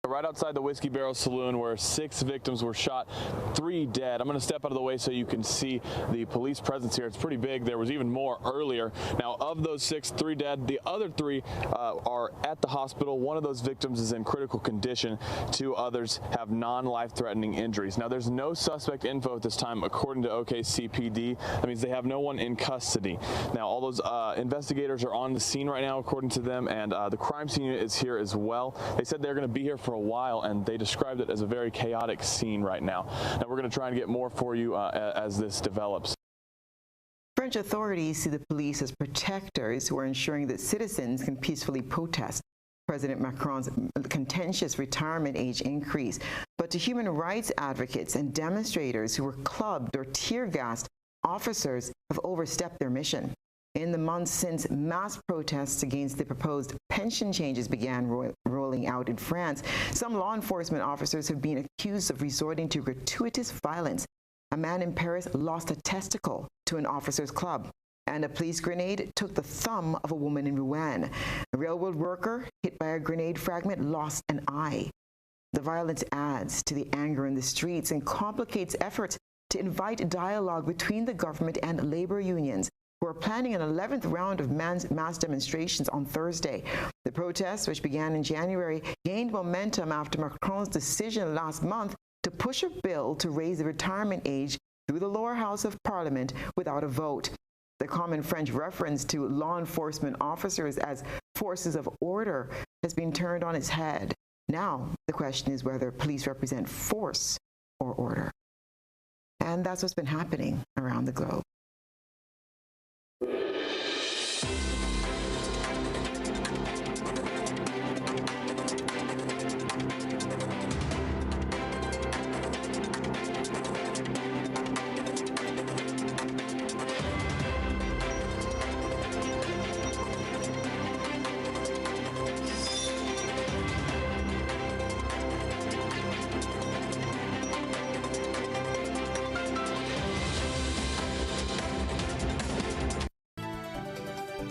Speaker 19: Right outside the Whiskey Barrel Saloon where 6 victims were shot, 3 dead. I'm going to step out of the way so you can see the police presence here. It's pretty big. There was even more earlier. Now, of those 6, 3 dead. The other 3 are at the hospital. 1 of those victims is in critical condition. 2 others have non-life-threatening injuries. Now, there's no suspect info at this time, according to OKCPD. That means they have no one in custody. Now, all those investigators are on the scene right now, according to them, and the crime scene unit is here as well. They said they're going to be here for a while, and they described it as a very chaotic scene right now. Now, we're going to try and get more for you as this develops.
Speaker 5: French authorities see the police as protectors who are ensuring that citizens can peacefully protest President Macron's contentious retirement age increase. But to human rights advocates and demonstrators who were clubbed or tear-gassed, officers have overstepped their mission. In the months since mass protests against the proposed pension changes began rolling out in France, some law enforcement officers have been accused of resorting to gratuitous violence. A man in Paris lost a testicle to an officer's club, and a police grenade took the thumb of a woman in Rouen. A railroad worker hit by a grenade fragment lost an eye. The violence adds to the anger in the streets and complicates efforts to invite dialogue between the government and labor unions, who are planning an 11th round of mass demonstrations on Thursday. The protests, which began in January, gained momentum after Macron's decision last month to push a bill to raise the retirement age through the lower house of Parliament without a vote. The common French reference to law enforcement officers as forces of order has been turned on its head. Now, the question is whether police represent force or order. And that's what's been happening around the globe.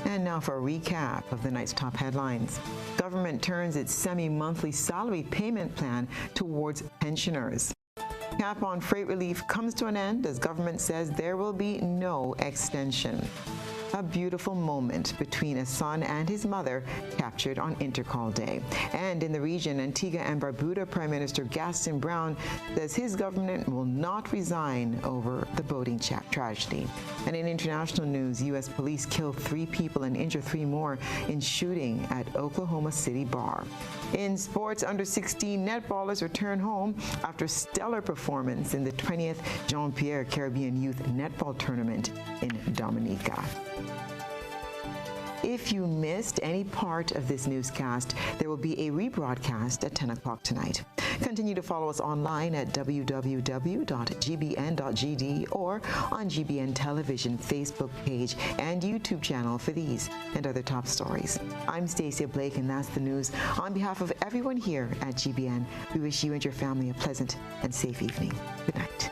Speaker 5: And now for a recap of the night's top headlines. Government turns its semi-monthly salary payment plan towards pensioners. Cap on freight relief comes to an end as government says there will be no extension. A beautiful moment between a son and his mother captured on Intercall Day. And in the region, Antigua and Barbuda Prime Minister Gaston Brown says his government will not resign over the boating tragedy. And in international news, U.S. police kill 3 people and injure 3 more in shooting at Oklahoma City bar. In sports, under-16 netballers return home after stellar performance in the 20th Jean-Pierre Caribbean Youth Netball Tournament in Dominica. If you missed any part of this newscast, there will be a rebroadcast at 10 o'clock tonight. Continue to follow us online at www.gbn.gd or on GBN Television Facebook page and YouTube channel for these and other top stories. I'm Stasia Blake, and that's the news. On behalf of everyone here at GBN, we wish you and your family a pleasant and safe evening. Good night.